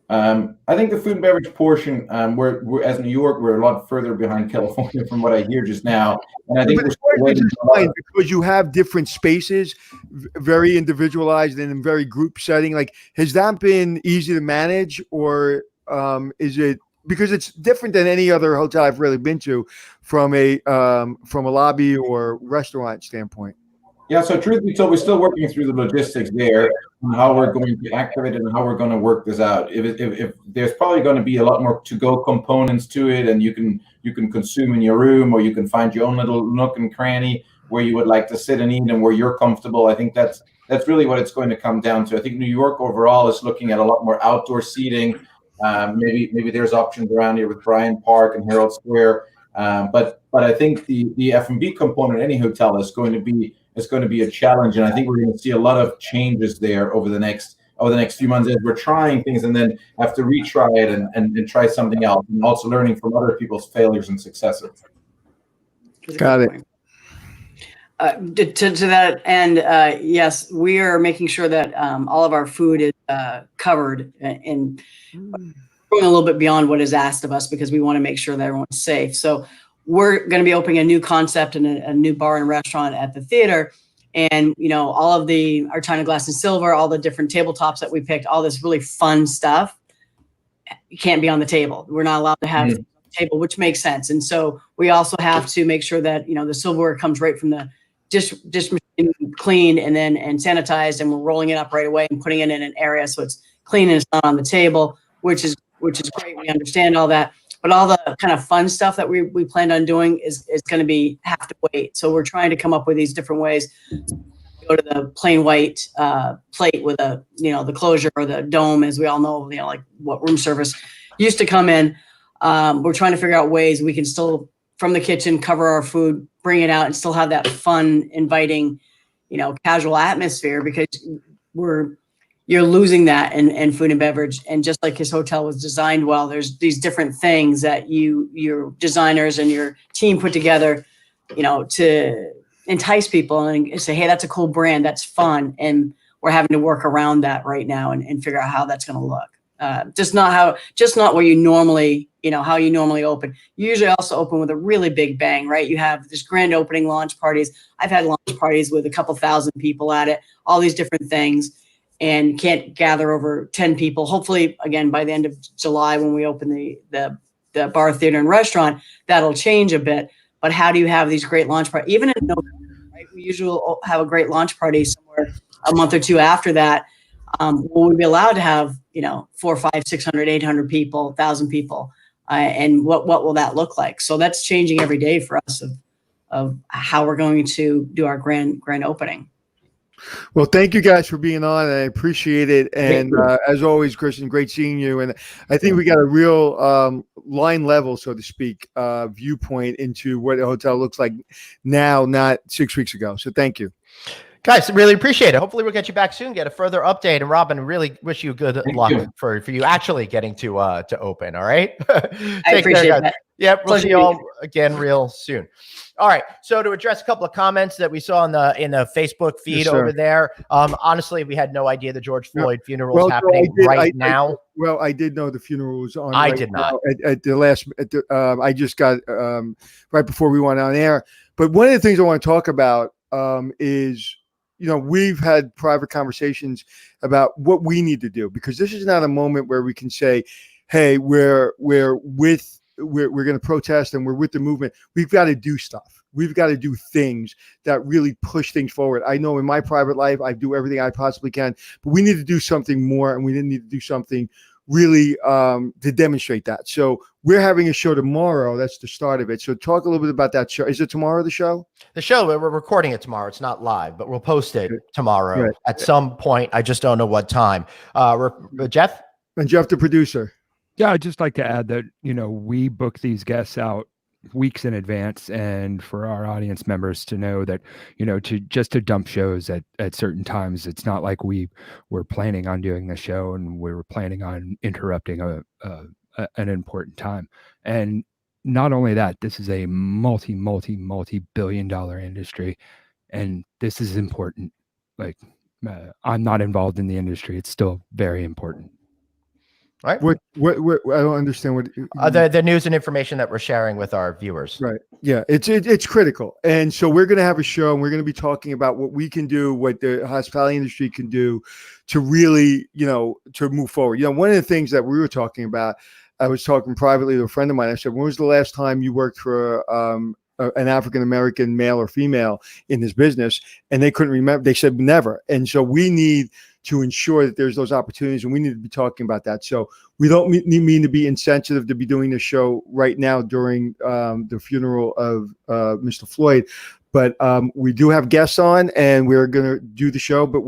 I think the food and beverage portion, we're as New York, we're a lot further behind California from what I hear just now. And I think because you have different spaces, very individualized and in very group setting. Like, has that been easy to manage, or is it because it's different than any other hotel I've really been to from a lobby or restaurant standpoint? Yeah, so truth be told, we're still working through the logistics there and how we're going to activate it and how we're going to work this out. If there's probably going to be a lot more to-go components to it, and you can consume in your room, or you can find your own little nook and cranny where you would like to sit and eat and where you're comfortable. I think that's really what it's going to come down to. I think New York overall is looking at a lot more outdoor seating. Maybe there's options around here with Bryant Park and Herald Square. But I think the F&B component in any hotel is going to be a challenge, and I think we're going to see a lot of changes there over the next few months as we're trying things and then have to retry it and try something else, and also learning from other people's failures and successes. Got it. To that end, yes, we are making sure that all of our food is covered and going a little bit beyond what is asked of us, because we want to make sure that everyone's safe. So we're going to be opening a new concept and a new bar and restaurant at the theater. And, all of our china glass and silver, all the different tabletops that we picked, all this really fun stuff, you can't be on the table. We're not allowed to have a table, which makes sense. And so we also have to make sure that, the silverware comes right from the dish machine, cleaned and sanitized, and we're rolling it up right away and putting it in an area so it's clean and it's not on the table, which is great. We understand all that. But all the kind of fun stuff that we planned on doing is going to have to wait. So we're trying to come up with these different ways. Go to the plain white plate with the closure or the dome, as we all know, like what room service used to come in. We're trying to figure out ways we can still, from the kitchen, cover our food, bring it out, and still have that fun, inviting, casual atmosphere, because you're losing that in food and beverage. And just like his hotel was designed well, there's these different things that your designers and your team put together, to entice people and say, hey, that's a cool brand, that's fun. And we're having to work around that right now and figure out how that's going to look. Just not where you normally, how you normally open. You usually also open with a really big bang, right? You have this grand opening launch parties. I've had launch parties with a couple thousand people at it, all these different things, and can't gather over 10 people. Hopefully, again, by the end of July, when we open the bar, theater, and restaurant, that'll change a bit. But how do you have these great launch parties? Even in November, right? We usually have a great launch party somewhere a month or two after that. Will we be allowed to have, 400, 500, 600, 800 people, 1,000 people? And what will that look like? So that's changing every day for us of how we're going to do our grand opening. Well, thank you guys for being on. I appreciate it. And as always, Kristen, great seeing you. And I think we got a real line level, so to speak, viewpoint into what a hotel looks like now, not 6 weeks ago. So thank you. Guys, really appreciate it. Hopefully we'll get you back soon, get a further update. And Robin, really wish you good luck for you actually getting to open. All right. I appreciate that. Yep. We'll see you all again real soon. All right. So to address a couple of comments that we saw in the Facebook feed over there. Honestly, we had no idea the George Floyd funeral was happening now. I did know the funeral was on. I did not. At the last, I just got right before we went on air. But one of the things I want to talk about is, we've had private conversations about what we need to do, because this is not a moment where we can say, hey, we're going to protest and we're with the movement. We've got to do stuff. We've got to do things that really push things forward. I know in my private life, I do everything I possibly can, but we need to do something more, and we need to do something really to demonstrate that. So we're having a show tomorrow. That's the start of it. So talk a little bit about that show. Is it tomorrow, the show? The show, we're recording it tomorrow. It's not live, but we'll post it tomorrow at some point. I just don't know what time. Jeff? And Jeff, the producer. Yeah, I'd just like to add that, we book these guests out weeks in advance, and for our audience members to know that, to dump shows at certain times. It's not like we were planning on doing the show and we were planning on interrupting an important time. And not only that, this is a multi-billion-dollar industry, and this is important. Like, I'm not involved in the industry. It's still very important. All right. What I don't understand what the news and information that we're sharing with our viewers. Right. Yeah, it's critical. And so we're going to have a show, and we're going to be talking about what we can do, what the hospitality industry can do to really, to move forward. One of the things that we were talking about, I was talking privately to a friend of mine. I said, when was the last time you worked for an African-American male or female in this business? And they couldn't remember. They said never. And so we need to ensure that there's those opportunities, and we need to be talking about that. So we don't mean to be insensitive to be doing the show right now during the funeral of Mr. Floyd, but we do have guests on, and we're going to do the show. But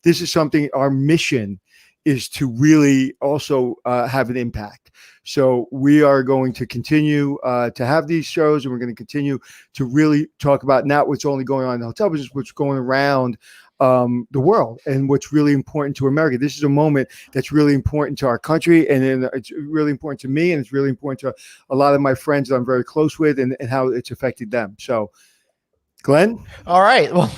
this is something, our mission is to really also have an impact. So we are going to continue to have these shows, and we're going to continue to really talk about not what's only going on in the hotel business, what's going around the world and what's really important to America. This is a moment that's really important to our country, and it's really important to me, and it's really important to a lot of my friends that I'm very close with, and how it's affected them. So, Glenn? All right. Well,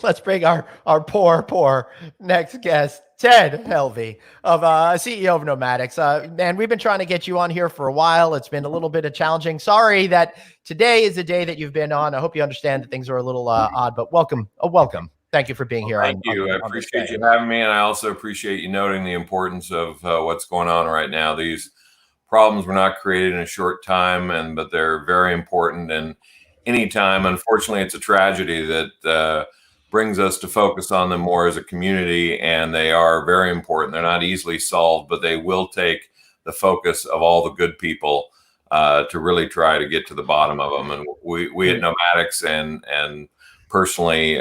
let's bring our poor next guest, Ted Helvey, of CEO of Nomadics. Man, we've been trying to get you on here for a while. It's been a little bit of challenging. Sorry that today is the day that you've been on. I hope you understand that things are a little odd, but welcome. Welcome. Thank you for being here. Thank you. I appreciate you having me, and I also appreciate you noting the importance of what's going on right now. These problems were not created in a short time, but they're very important. And anytime, unfortunately, it's a tragedy that brings us to focus on them more as a community, and they are very important. They're not easily solved, but they will take the focus of all the good people to really try to get to the bottom of them. And we at Nomadics and personally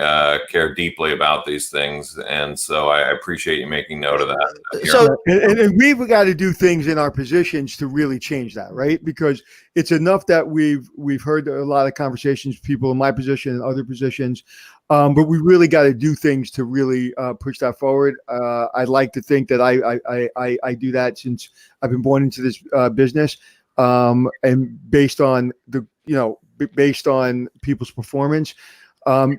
care deeply about these things, and so I appreciate you making note of that. So, and we've got to do things in our positions to really change that, right? Because it's enough that we've heard a lot of conversations, people in my position and other positions, but we really got to do things to really push that forward. I'd like to think that I do that since I've been born into this business, and based on based on people's performance.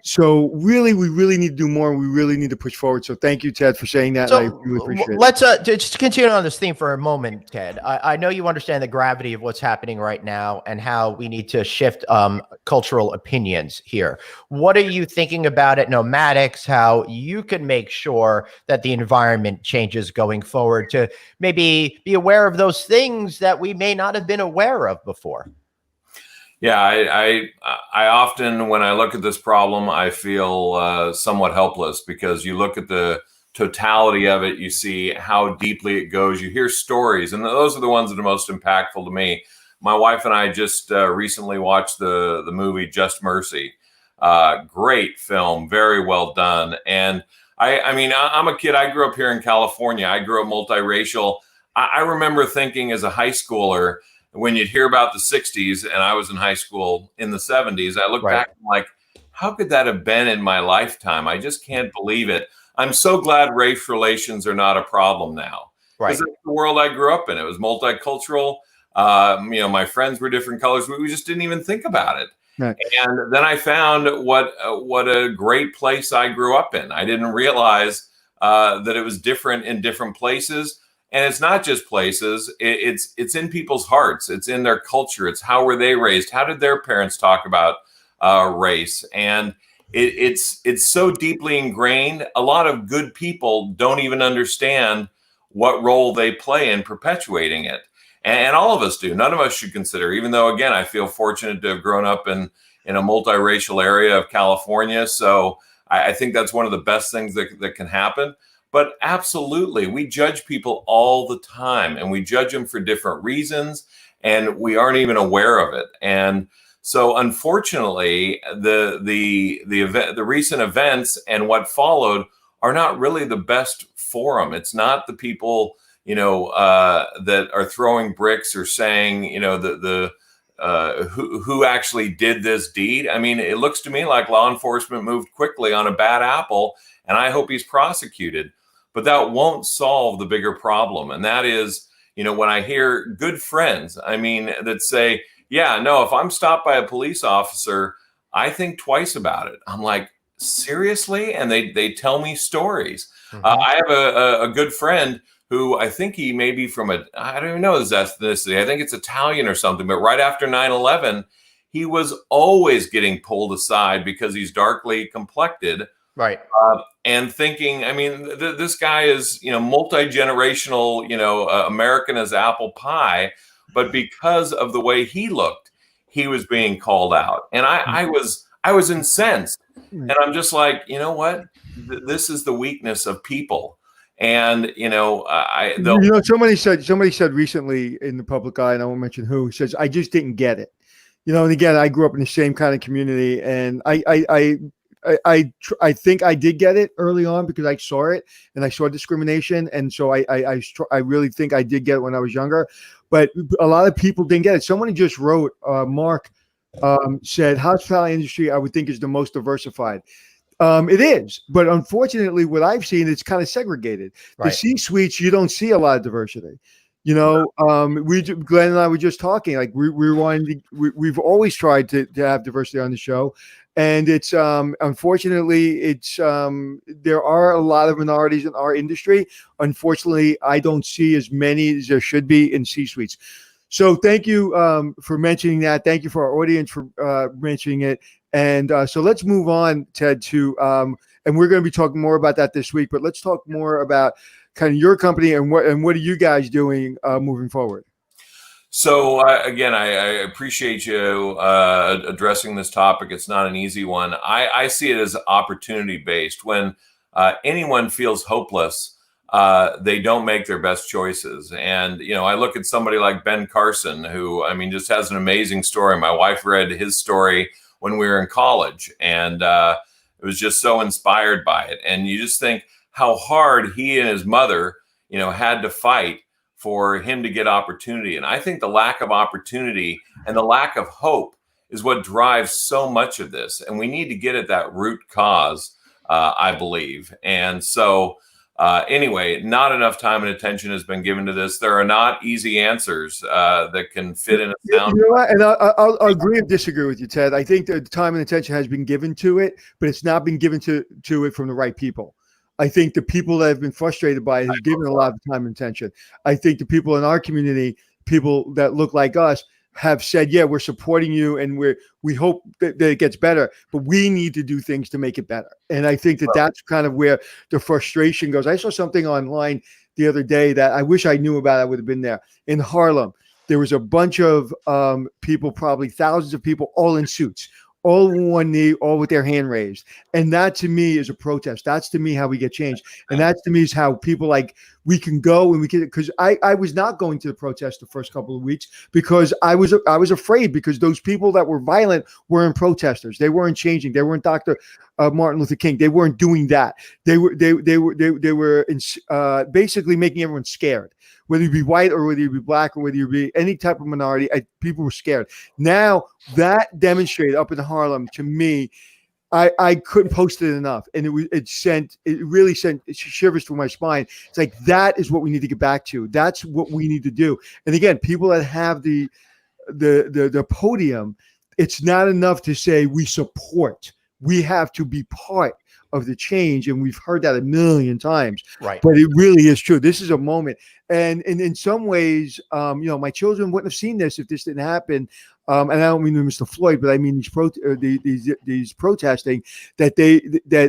So really, we really need to do more, and we really need to push forward. So thank you, Ted, for saying that. So I really appreciate it. Let's just continue on this theme for a moment, Ted. I know you understand the gravity of what's happening right now and how we need to shift cultural opinions here. What are you thinking about at Nomadics, how you can make sure that the environment changes going forward to maybe be aware of those things that we may not have been aware of before? Yeah, I often, when I look at this problem, I feel somewhat helpless, because you look at the totality of it, you see how deeply it goes. You hear stories, and those are the ones that are most impactful to me. my wife and I just recently watched the movie Just Mercy. Great film, very well done. And I mean, I'm a kid. I grew up here in California. I grew up multiracial. I remember thinking as a high schooler, when you'd hear about the 60s, and I was in high school in the 70s, I look back and I'm like, how could that have been in my lifetime? I just can't believe it. I'm so glad race relations are not a problem now. Because that's the world I grew up in. It was multicultural. My friends were different colors. We just didn't even think about it. Right. And then I found what a great place I grew up in. I didn't realize that it was different in different places. And it's not just places. It's in people's hearts. It's in their culture. It's how were they raised? How did their parents talk about race? And it's so deeply ingrained. A lot of good people don't even understand what role they play in perpetuating it. And all of us do. None of us should consider, even though, again, I feel fortunate to have grown up in a multiracial area of California. So I think that's one of the best things that can happen. But absolutely, we judge people all the time, and we judge them for different reasons, and we aren't even aware of it. And so, unfortunately, the recent events and what followed are not really the best forum. It's not the people, that are throwing bricks or saying, who actually did this deed. I mean, it looks to me like law enforcement moved quickly on a bad apple, and I hope he's prosecuted. But that won't solve the bigger problem. And that is, when I hear good friends, that say, yeah, no, if I'm stopped by a police officer, I think twice about it. I'm like, seriously? And they tell me stories. Mm-hmm. I have a good friend who I think he may be from I don't even know his ethnicity. I think it's Italian or something. But right after 9/11, he was always getting pulled aside because he's darkly complected. Right. And thinking, this guy is, multi-generational, American as apple pie. But because of the way he looked, he was being called out. And I was incensed. And I'm just like, you know what? This is the weakness of people. And, somebody said recently in the public eye, and I won't mention who, says, I just didn't get it. And again, I grew up in the same kind of community, and I think I did get it early on because I saw it and I saw discrimination. And so I really think I did get it when I was younger, but a lot of people didn't get it. Someone just wrote, Mark said, hospitality industry, I would think, is the most diversified. It is, but unfortunately what I've seen, it's kind of segregated. Right. The C-suites, you don't see a lot of diversity. Glenn and I were just talking, like we've always tried to have diversity on the show. And it's unfortunately, there are a lot of minorities in our industry. Unfortunately, I don't see as many as there should be in C-suites. So thank you for mentioning that. Thank you for our audience for mentioning it. And so let's move on, Ted, to and we're going to be talking more about that this week. But let's talk more about kind of your company and what are you guys doing moving forward. So again, I appreciate you addressing this topic. It's not an easy one. I see it as opportunity based. When anyone feels hopeless, they don't make their best choices. And, I look at somebody like Ben Carson, who, just has an amazing story. My wife read his story when we were in college, and it was just so inspired by it. And you just think how hard he and his mother, had to fight for him to get opportunity. And I think the lack of opportunity and the lack of hope is what drives so much of this. And we need to get at that root cause, I believe. And so anyway, not enough time and attention has been given to this. There are not easy answers that can fit in a sound. And I'll agree and disagree with you, Ted. I think the time and attention has been given to it, but it's not been given to it from the right people. I think the people that have been frustrated by it have given a lot of time and attention. I think the people in our community, people that look like us, have said, yeah, we're supporting you and we hope that it gets better, but we need to do things to make it better. And I think that's kind of where the frustration goes. I saw something online the other day that I wish I knew about. I would have been there. In Harlem, there was a bunch of people, probably thousands of people, all in suits, all in one knee, all with their hand raised. And that to me is a protest. That's to me how we get change. And that to me is how people like we can go and we can, because I was not going to the protest the first couple of weeks because I was afraid, because those people that were violent weren't protesters. They weren't changing. They weren't Dr. Martin Luther King. They weren't doing that. They were basically making everyone scared, whether you be white or whether you be black or whether you be any type of minority. People were scared. Now that demonstrated up in Harlem, to me, I couldn't post it enough, and it really sent shivers through my spine. It's like, that is what we need to get back to. That's what we need to do. And again, people that have the podium, it's not enough to say we support. We have to be part of the change, and we've heard that a million times. Right. But it really is true. This is a moment, and in some ways, my children wouldn't have seen this if this didn't happen. And I don't mean Mr. Floyd, but I mean these protesting, that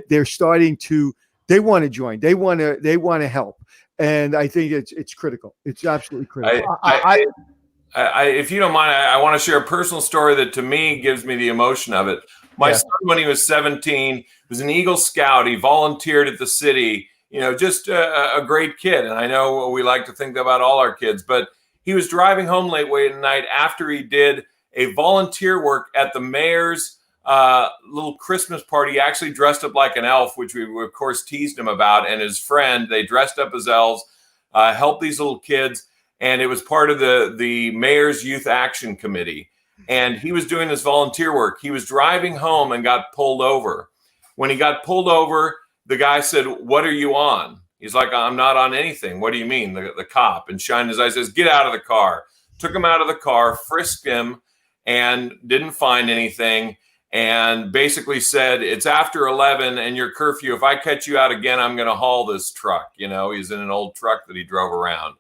they're starting to, they want to join, they want to help, and I think it's critical. It's absolutely critical. If you don't mind, I want to share a personal story that to me gives me the emotion of it. My son, when he was 17, was an Eagle Scout. He volunteered at the city, just a great kid. And I know we like to think about all our kids, but he was driving home late at night after he did a volunteer work at the mayor's little Christmas party. He actually dressed up like an elf, which we of course teased him about, and his friend, they dressed up as elves, helped these little kids. And it was part of the mayor's youth action committee. And he was doing this volunteer work. He was driving home and got pulled over. When he got pulled over, the guy said, "What are you on?" He's like, "I'm not on anything." "What do you mean?" The cop, and shined his eye, says, "Get out of the car." Took him out of the car, frisked him, and didn't find anything. And basically said, "It's after 11 and your curfew. If I catch you out again, I'm going to haul this truck." He's in an old truck that he drove around.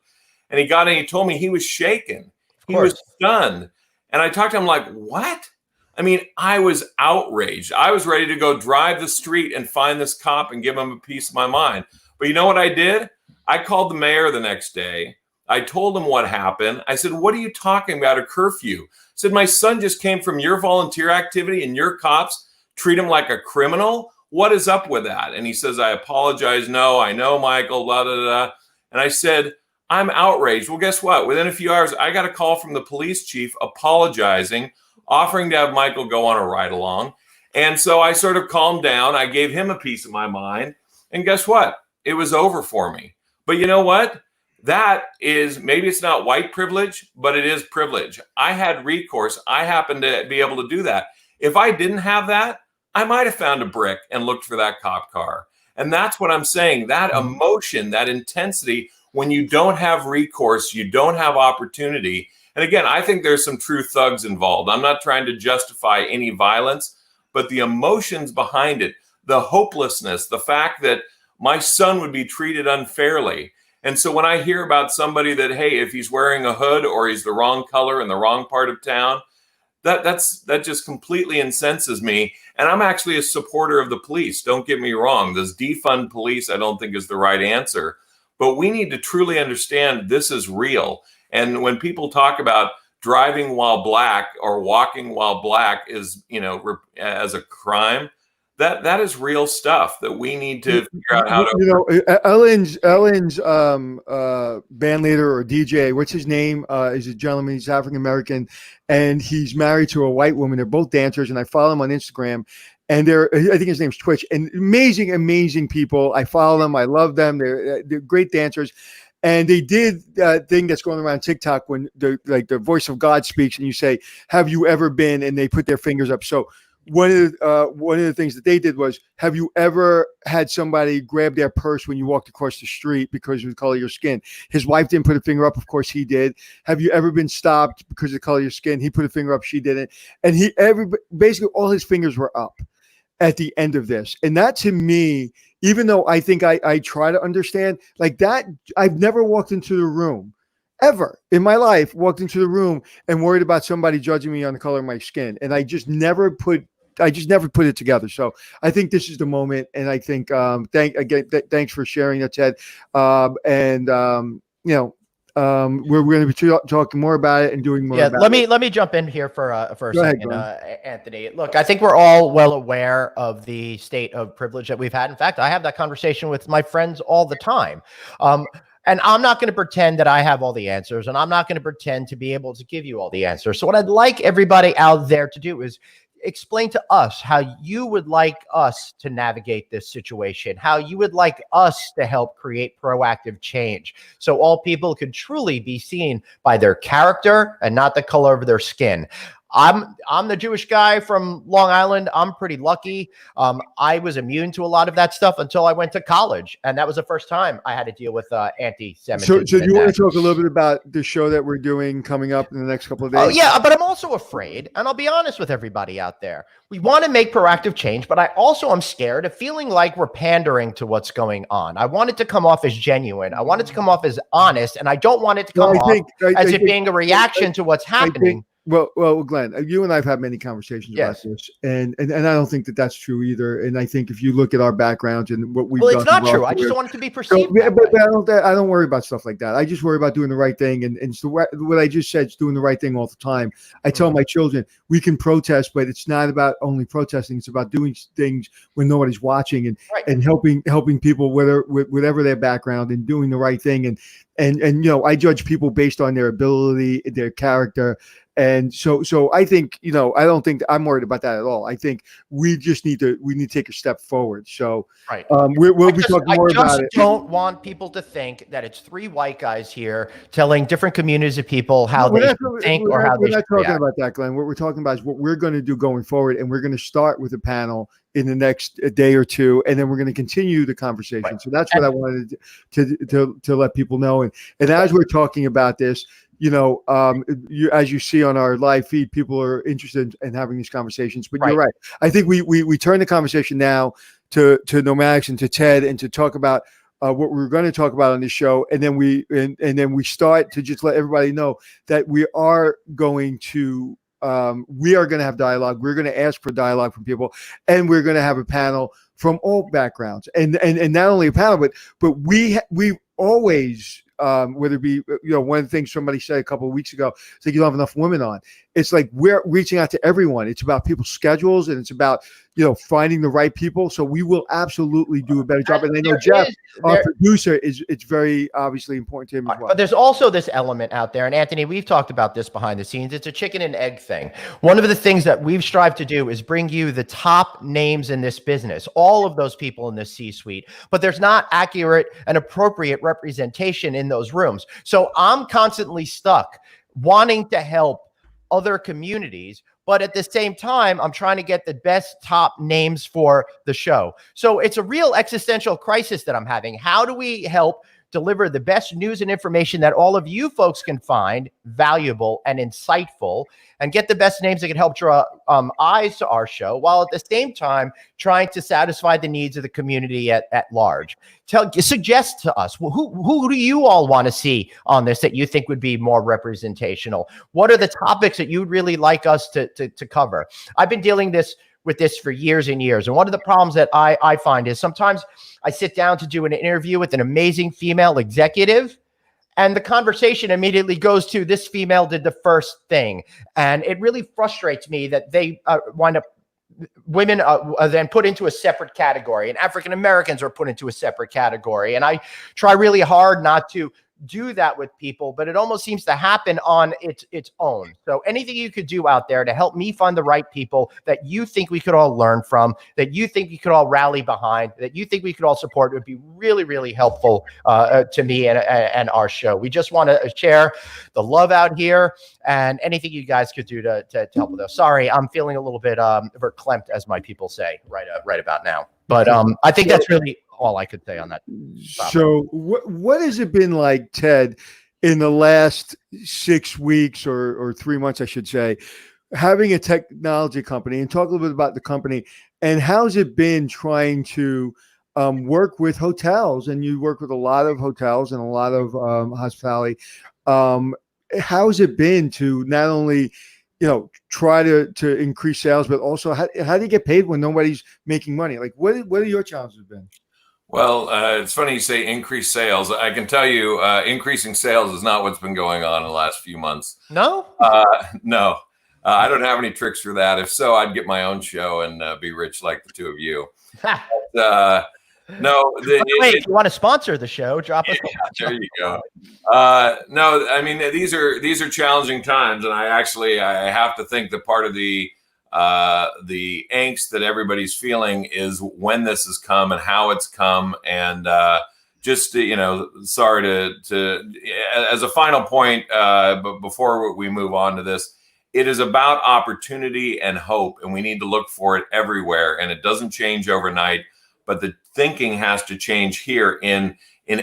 And he got in, he told me he was shaken. He was stunned. And I talked to him like, "What?" I mean, I was outraged. I was ready to go drive the street and find this cop and give him a piece of my mind. But you know what I did? I called the mayor the next day. I told him what happened. I said, "What are you talking about, a curfew?" I said, "My son just came from your volunteer activity and your cops treat him like a criminal. What is up with that?" And he says, "I apologize. No, I know, Michael, blah, blah, blah." And I said, "I'm outraged." Well, guess what? Within a few hours, I got a call from the police chief apologizing, offering to have Michael go on a ride along. And so I sort of calmed down. I gave him a piece of my mind. And guess what? It was over for me. But you know what? That is, maybe it's not white privilege, but it is privilege. I had recourse. I happened to be able to do that. If I didn't have that, I might have found a brick and looked for that cop car. And that's what I'm saying. That emotion, that intensity, when you don't have recourse, you don't have opportunity. And again, I think there's some true thugs involved. I'm not trying to justify any violence, but the emotions behind it, the hopelessness, the fact that my son would be treated unfairly. And so when I hear about somebody that, hey, if he's wearing a hood or he's the wrong color in the wrong part of town, that just completely incenses me. And I'm actually a supporter of the police. Don't get me wrong. This defund police, I don't think is the right answer. But we need to truly understand this is real. And when people talk about driving while black or walking while black is, as a crime, that is real stuff that we need to figure out how to. Ellen's band leader or DJ, what's his name? Is a gentleman. He's African American, and he's married to a white woman. They're both dancers, and I follow them on Instagram. And I think his name's Twitch, and amazing people. I follow them. I love them. They're great dancers. And they did that thing that's going around TikTok when the voice of God speaks, and you say, "Have you ever been?" And they put their fingers up. So one of the things that they did was, have you ever had somebody grab their purse when you walked across the street because of the color of your skin? His wife didn't put a finger up. Of course he did. Have you ever been stopped because of the color of your skin? He put a finger up. She didn't. And basically all his fingers were up at the end of this. And that, to me, even though I think I try to understand, like that, I've never walked into the room ever in my life, walked into the room and worried about somebody judging me on the color of my skin. And I just never put it together. So I think this is the moment. And I think, thanks for sharing that, Ted. We're going to be talking more about it and doing more. Yeah, let me jump in here for a second, Anthony. Look, I think we're all well aware of the state of privilege that we've had. In fact, I have that conversation with my friends all the time. And I'm not going to pretend that I have all the answers, and I'm not going to pretend to be able to give you all the answers. So what I'd like everybody out there to do is explain to us how you would like us to navigate this situation, how you would like us to help create proactive change, so all people could truly be seen by their character and not the color of their skin. I'm the Jewish guy from Long Island. I'm pretty lucky. I was immune to a lot of that stuff until I went to college, and that was the first time I had to deal with anti-Semitism. So do you want to talk a little bit about the show that we're doing coming up in the next couple of days? Oh yeah, but I'm also afraid, and I'll be honest with everybody out there. We want to make proactive change, but I also am scared of feeling like we're pandering to what's going on. I want it to come off as genuine. I want it to come off as honest, and I don't want it to come off as it being a reaction to what's happening. Well, Glenn, you and I have had many conversations about this, and I don't think that that's true either. And I think if you look at our backgrounds and what we've done, it's not true. I just don't want it to be perceived. But I don't worry about stuff like that. I just worry about doing the right thing. And so what I just said is doing the right thing all the time. I tell my children we can protest, but it's not about only protesting. It's about doing things when nobody's watching and helping people, whatever their background, and doing the right thing. And I judge people based on their ability, their character. And so I think, I don't think I'm worried about that at all. I think we need to take a step forward. So we'll be talking more about it. I just don't want people to think that it's three white guys here telling different communities of people how they should think or how they should react. We're not talking about that, Glenn. What we're talking about is what we're going to do going forward. And we're going to start with a panel in the next day or two, and then we're going to continue the conversation. Right. So that's what I wanted to let people know. And as we're talking about this, as you see on our live feed, people are interested in having these conversations. But you're right. I think we turn the conversation now to Nomadics and to Ted, and to talk about what we're going to talk about on this show, and then we start to just let everybody know that we are going to have dialogue. We're going to ask for dialogue from people, and we're going to have a panel from all backgrounds, and not only a panel, but we always. Whether it be, one of the things somebody said a couple of weeks ago, it's like you don't have enough women on. It's like we're reaching out to everyone. It's about people's schedules, and it's about, finding the right people. So we will absolutely do a better job. And I know Jeff, our producer, it's very obviously important to him as well. But there's also this element out there, and Anthony, we've talked about this behind the scenes. It's a chicken and egg thing. One of the things that we've strived to do is bring you the top names in this business, all of those people in the C-suite, but there's not accurate and appropriate representation in those rooms. So I'm constantly stuck wanting to help other communities, but at the same time, I'm trying to get the best top names for the show. So it's a real existential crisis that I'm having. How do we help deliver the best news and information that all of you folks can find valuable and insightful, and get the best names that can help draw eyes to our show, while at the same time trying to satisfy the needs of the community at large? Suggest to us, who do you all want to see on this that you think would be more representational? What are the topics that you'd really like us to cover? I've been dealing with this for years and years. And one of the problems that I find is sometimes I sit down to do an interview with an amazing female executive, and the conversation immediately goes to, this female did the first thing. And it really frustrates me that they wind up, women are then put into a separate category, and African Americans are put into a separate category. And I try really hard not to do that with people, but it almost seems to happen on its own. So anything you could do out there to help me find the right people that you think we could all learn from, that you think we could all rally behind, that you think we could all support, would be really, really helpful to me and our show. We just want to share the love out here, and anything you guys could do to help with us. Sorry, I'm feeling a little bit verklempt, as my people say right about now. But I think that's really all I could say on that topic. So what has it been like, Ted, in the last 6 weeks or 3 months, I should say, having a technology company, and talk a little bit about the company, and how's it been trying to work with hotels? And you work with a lot of hotels and a lot of hospitality. How's it been to not only try to increase sales, but also how do you get paid when nobody's making money? Like, what are your challenges been? Well, it's funny you say increase sales. I can tell you increasing sales is not what's been going on in the last few months. No? No. I don't have any tricks for that. If so, I'd get my own show and be rich like the two of you. No, Wait, if you want to sponsor the show, drop us. there you go. No, I mean these are challenging times, and I have to think that part of the angst that everybody's feeling is when this has come and how it's come, and just sorry to as a final point, but before we move on to this, it is about opportunity and hope, and we need to look for it everywhere, and it doesn't change overnight, but the thinking has to change here in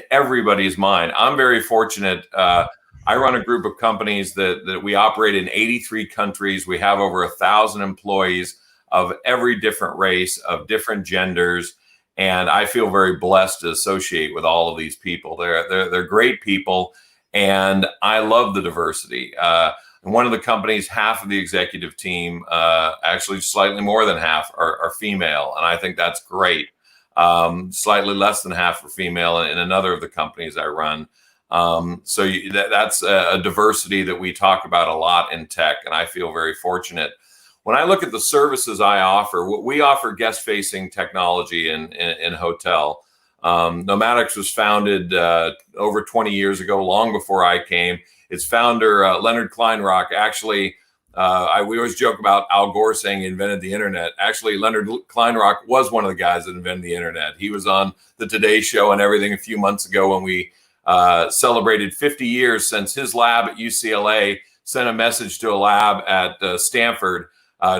everybody's mind. I'm very fortunate. I run a group of companies that we operate in 83 countries. We have over 1,000 employees of every different race, of different genders, and I feel very blessed to associate with all of these people. They're great people, and I love the diversity. In one of the companies, half of the executive team, actually slightly more than half, are female, and I think that's great. Slightly less than half are female in another of the companies I run. So that's a diversity that we talk about a lot in tech, and I feel very fortunate. When I look at the services I offer, we offer guest-facing technology in hotel. Nomadics was founded over 20 years ago, long before I came. Its founder, Leonard Kleinrock, actually, we always joke about Al Gore saying he invented the internet. Actually, Leonard Kleinrock was one of the guys that invented the internet. He was on the Today Show and everything a few months ago when we celebrated 50 years since his lab at UCLA sent a message to a lab at Stanford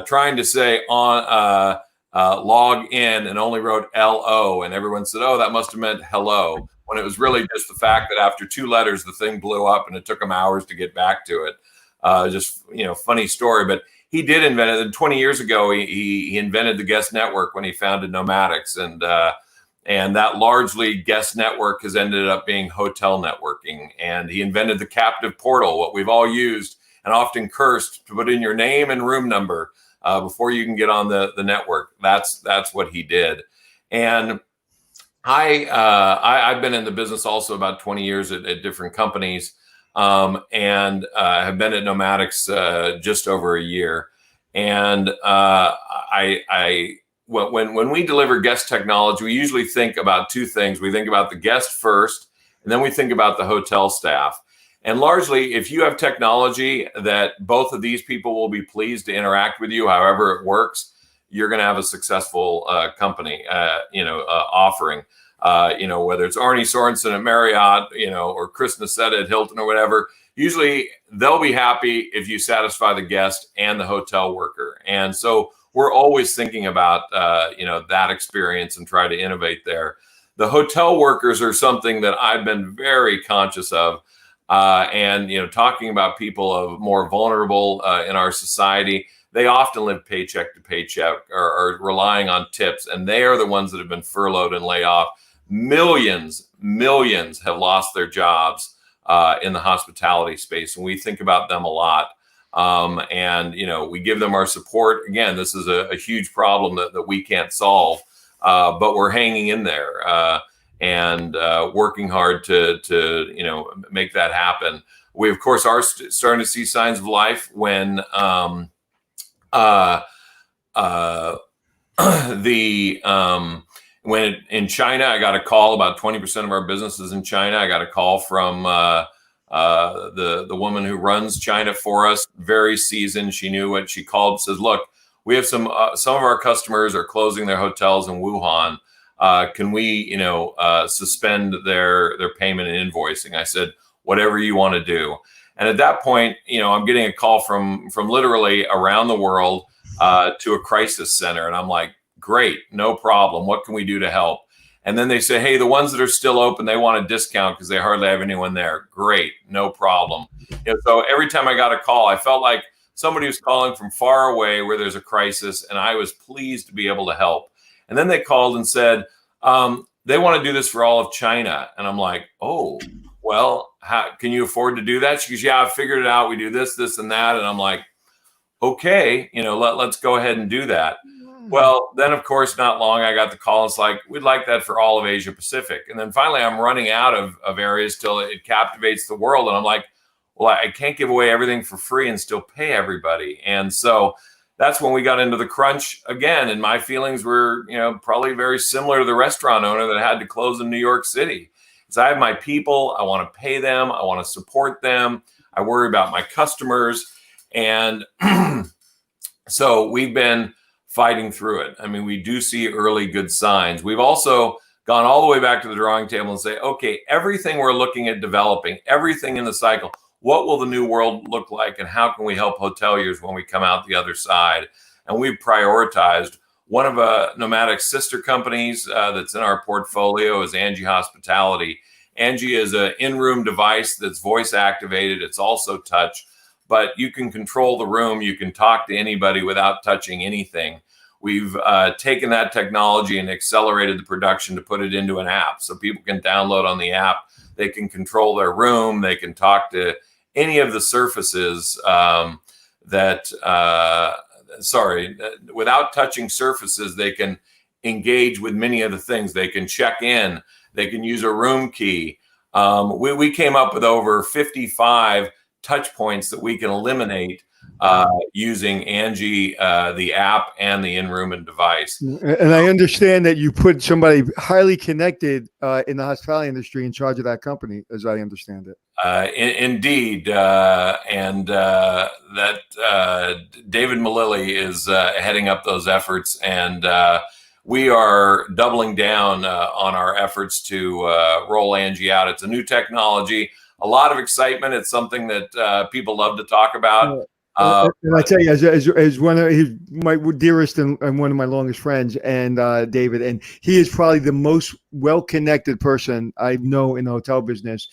trying to say on log in, and only wrote LO, and everyone said, oh, that must have meant hello, when it was really just the fact that after 2 letters the thing blew up and it took him hours to get back to it. Just funny story, but he did invent it. And 20 years ago, he invented the guest network when he founded Nomadics, and that largely guest network has ended up being hotel networking. And he invented the captive portal, what we've all used and often cursed, to put in your name and room number before you can get on the network. That's what he did. And I've been in the business also about 20 years at different companies. And have been at Nomadics just over a year. And when we deliver guest technology, we usually think about 2 things. We think about the guest first, and then we think about the hotel staff. And largely, if you have technology that both of these people will be pleased to interact with you, however it works, you're going to have a successful company, offering. Whether it's Arnie Sorensen at Marriott, or Chris Nassetta at Hilton or whatever, usually they'll be happy if you satisfy the guest and the hotel worker. And so we're always thinking about, that experience and try to innovate there. The hotel workers are something that I've been very conscious of. Talking about people of more vulnerable in our society, they often live paycheck to paycheck or are relying on tips, and they are the ones that have been furloughed and laid off. Millions have lost their jobs in the hospitality space, and we think about them a lot. We give them our support. Again, this is a huge problem that we can't solve, but we're hanging in there and working hard to make that happen. We, of course, are starting to see signs of life when when in China, I got a call. About 20% of our business is in China. I got a call from the woman who runs China for us, very seasoned. She knew what she called. Says, "Look, we have some of our customers are closing their hotels in Wuhan. Can we, suspend their payment and invoicing?" I said, "Whatever you want to do." And at that point, I'm getting a call from literally around the world to a crisis center, and I'm like, great, no problem. What can we do to help? And then they say, hey, the ones that are still open, they want a discount because they hardly have anyone there. Great, no problem. So every time I got a call, I felt like somebody was calling from far away where there's a crisis, and I was pleased to be able to help. And then they called and said, they want to do this for all of China. And I'm like, oh, well, how can you afford to do that? She goes, yeah, I've figured it out. We do this, this, and that. And I'm like, okay, let's go ahead and do that. Well, then, of course, not long, I got the call. It's like, we'd like that for all of Asia Pacific. And then finally, I'm running out of areas till it captivates the world. And I'm like, well, I can't give away everything for free and still pay everybody. And so, that's when we got into the crunch again. And my feelings were, probably very similar to the restaurant owner that had to close in New York City. Because I have my people, I want to pay them, I want to support them, I worry about my customers. And so we've been fighting through it. I mean, we do see early good signs. We've also gone all the way back to the drawing table and say, okay, everything we're looking at developing, everything in the cycle, what will the new world look like, and how can we help hoteliers when we come out the other side? And we've prioritized one of Nomadic's sister companies that's in our portfolio is Angie Hospitality. Angie is an in-room device that's voice activated. It's also touch, but you can control the room. You can talk to anybody without touching anything. We've taken that technology and accelerated the production to put it into an app so people can download on the app. They can control their room. They can talk to any of the surfaces without touching surfaces. They can engage with many of the things. They can check in. They can use a room key. We came up with over 55 touch points that we can eliminate using Angie, the app, and the in-room and device. And I understand that you put somebody highly connected in the hospitality industry in charge of that company, as I understand it. Indeed. And that David Malilly is heading up those efforts. And we are doubling down on our efforts to roll Angie out. It's a new technology, a lot of excitement. It's something that people love to talk about. And I tell you, as one of my dearest and one of my longest friends, and David, and he is probably the most well-connected person I know in the hotel business.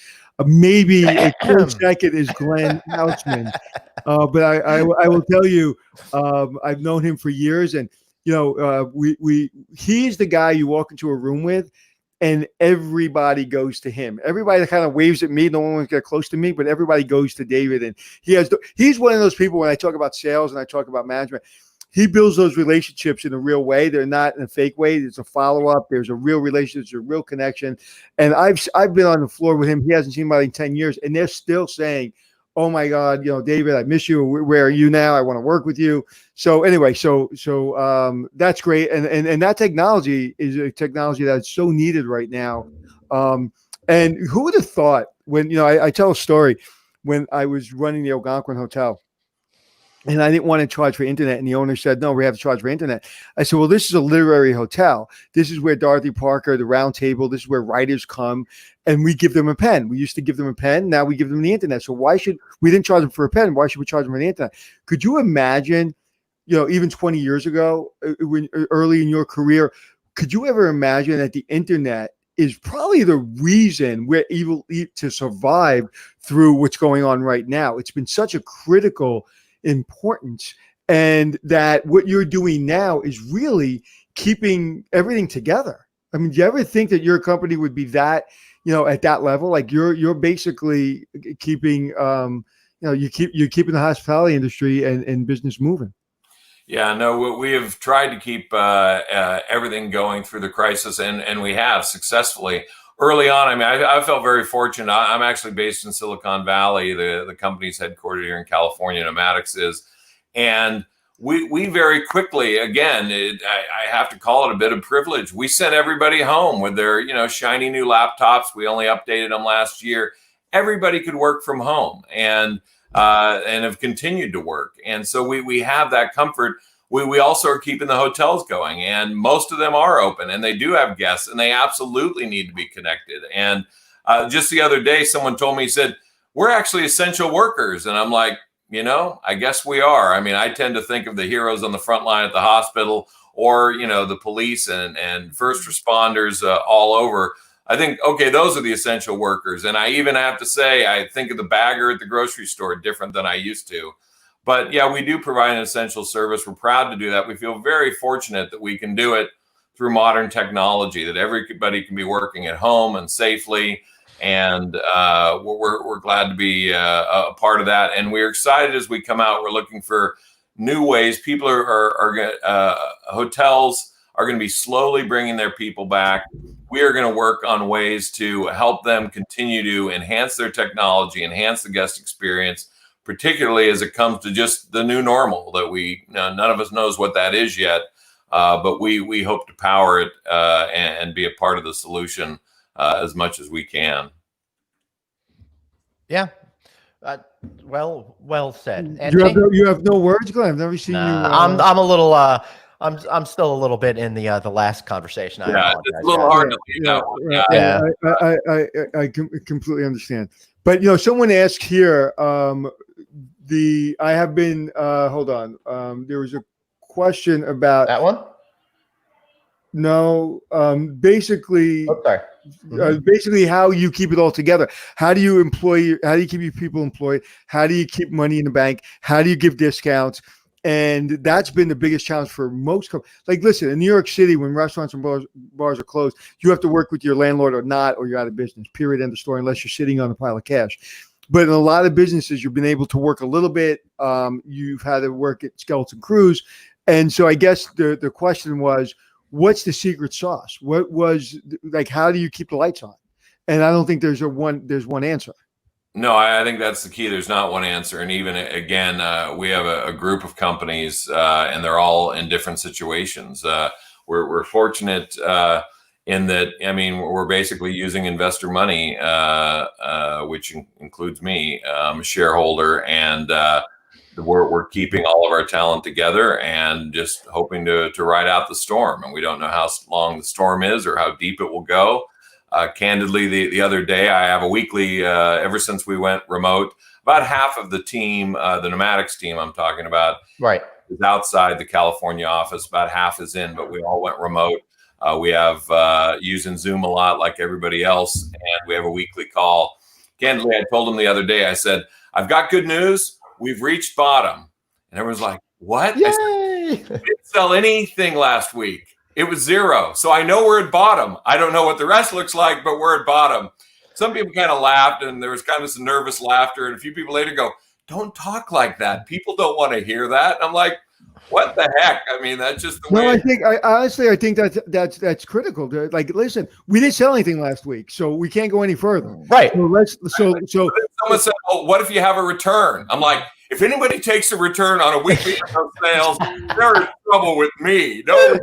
Maybe a close second is Glenn Houseman, but I will tell you, I've known him for years, and he's the guy you walk into a room with, and everybody goes to him. Everybody kind of waves at me. No one wants to get close to me, but everybody goes to David. And he's one of those people, when I talk about sales and I talk about management, he builds those relationships in a real way. They're not in a fake way. There's a follow-up. There's a real relationship. There's a real connection. And I've been on the floor with him. He hasn't seen me in 10 years. And they're still saying, oh my God, David, I miss you. Where are you now? I want to work with you. So anyway, so that's great. And that technology is a technology that's so needed right now. And who would have thought when, I tell a story when I was running the Algonquin Hotel, and I didn't want to charge for internet. And the owner said, no, we have to charge for internet. I said, well, this is a literary hotel. This is where Dorothy Parker, the Round Table, this is where writers come, and we give them a pen. We used to give them a pen. Now we give them the internet. So we didn't charge them for a pen. Why should we charge them for the internet? Could you imagine, even 20 years ago, when early in your career, could you ever imagine that the internet is probably the reason we're able to survive through what's going on right now? It's been such a critical importance, and that what you're doing now is really keeping everything together. I mean, do you ever think that your company would be that, at that level? Like you're basically keeping, you're keeping the hospitality industry and business moving. Yeah, no, we have tried to keep everything going through the crisis, and we have successfully. Early on, I mean, I felt very fortunate. I'm actually based in Silicon Valley. The company's headquartered here in California, Nomadics is. And we very quickly, again, I have to call it a bit of privilege. We sent everybody home with their, shiny new laptops. We only updated them last year. Everybody could work from home and have continued to work. And so we have that comfort. We also are keeping the hotels going, and most of them are open, and they do have guests, and they absolutely need to be connected. And just the other day, someone told me, he said, we're actually essential workers. And I'm like, I guess we are. I mean, I tend to think of the heroes on the front line at the hospital, or, the police and first responders all over. I think, okay, those are the essential workers. And I even have to say, I think of the bagger at the grocery store different than I used to. But yeah, we do provide an essential service. We're proud to do that. We feel very fortunate that we can do it through modern technology, that everybody can be working at home and safely. And we're glad to be a part of that. And we're excited as we come out. We're looking for new ways. People hotels are going to be slowly bringing their people back. We are going to work on ways to help them continue to enhance their technology, enhance the guest experience, particularly as it comes to just the new normal that none of us knows what that is yet. But we hope to power it and be a part of the solution as much as we can. Yeah. Well said. You have no words, Glenn. I've never seen you. I'm a little. I'm still a little bit in the last conversation. Yeah, it's a little hard to leave that one. I completely understand. But someone asked here. I have been. Hold on. There was a question about that one. No. Basically. Okay. Basically, how you keep it all together. How do you keep your people employed? How do you keep money in the bank? How do you give discounts? And that's been the biggest challenge for most. Like, listen, in New York City, when restaurants and bars are closed, you have to work with your landlord or not, or you're out of business. Period. End of story. Unless you're sitting on a pile of cash. But in a lot of businesses, you've been able to work a little bit. You've had to work at skeleton crews, and so I guess the question was, what's the secret sauce? What was like? How do you keep the lights on? And I don't think there's one answer. No, I think that's the key. There's not one answer. And even again, we have a group of companies and they're all in different situations. We're fortunate in that, I mean, we're basically using investor money, which includes me, I'm a shareholder, and we're keeping all of our talent together and just hoping to ride out the storm. And we don't know how long the storm is or how deep it will go. Candidly, the other day, I have a weekly, ever since we went remote, about half of the team, the Pneumatics team I'm talking about, right, is outside the California office. About half is in, but we all went remote. We have using Zoom a lot like everybody else, and we have a weekly call. Candidly, I told them the other day, I said, I've got good news. We've reached bottom. And everyone's like, what? Yay! I said, we didn't sell anything last week. It was zero. So I know we're at bottom. I don't know what the rest looks like, but we're at bottom. Some people kind of laughed, and there was kind of some nervous laughter. And a few people later go, don't talk like that. People don't want to hear that. And I'm like, what the heck? I mean, that's just the way. I think that's critical. Like, listen, we didn't sell anything last week, so we can't go any further. Right. So someone said, well, what if you have a return? I'm like, if anybody takes a return on a weekly of sales, they're in trouble with me. No.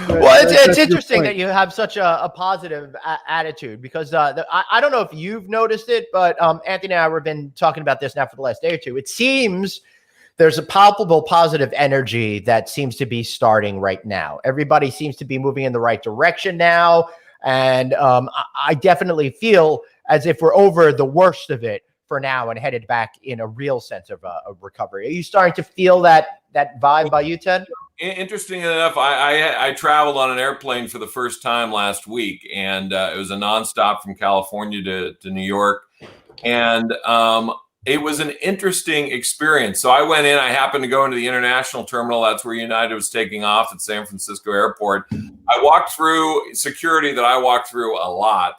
Well, it's interesting that you have such a positive attitude, because I don't know if you've noticed it, but Anthony and I have been talking about this now for the last day or two. It seems there's a palpable positive energy that seems to be starting right now. Everybody seems to be moving in the right direction now. And I definitely feel as if we're over the worst of it for now and headed back in a real sense of recovery. Are you starting to feel that vibe by you, Ted? Interesting enough, I traveled on an airplane for the first time last week, and it was a nonstop from California to New York. And it was an interesting experience. So I went in, I happened to go into the international terminal. That's where United was taking off at San Francisco Airport. I walked through security that I walked through a lot,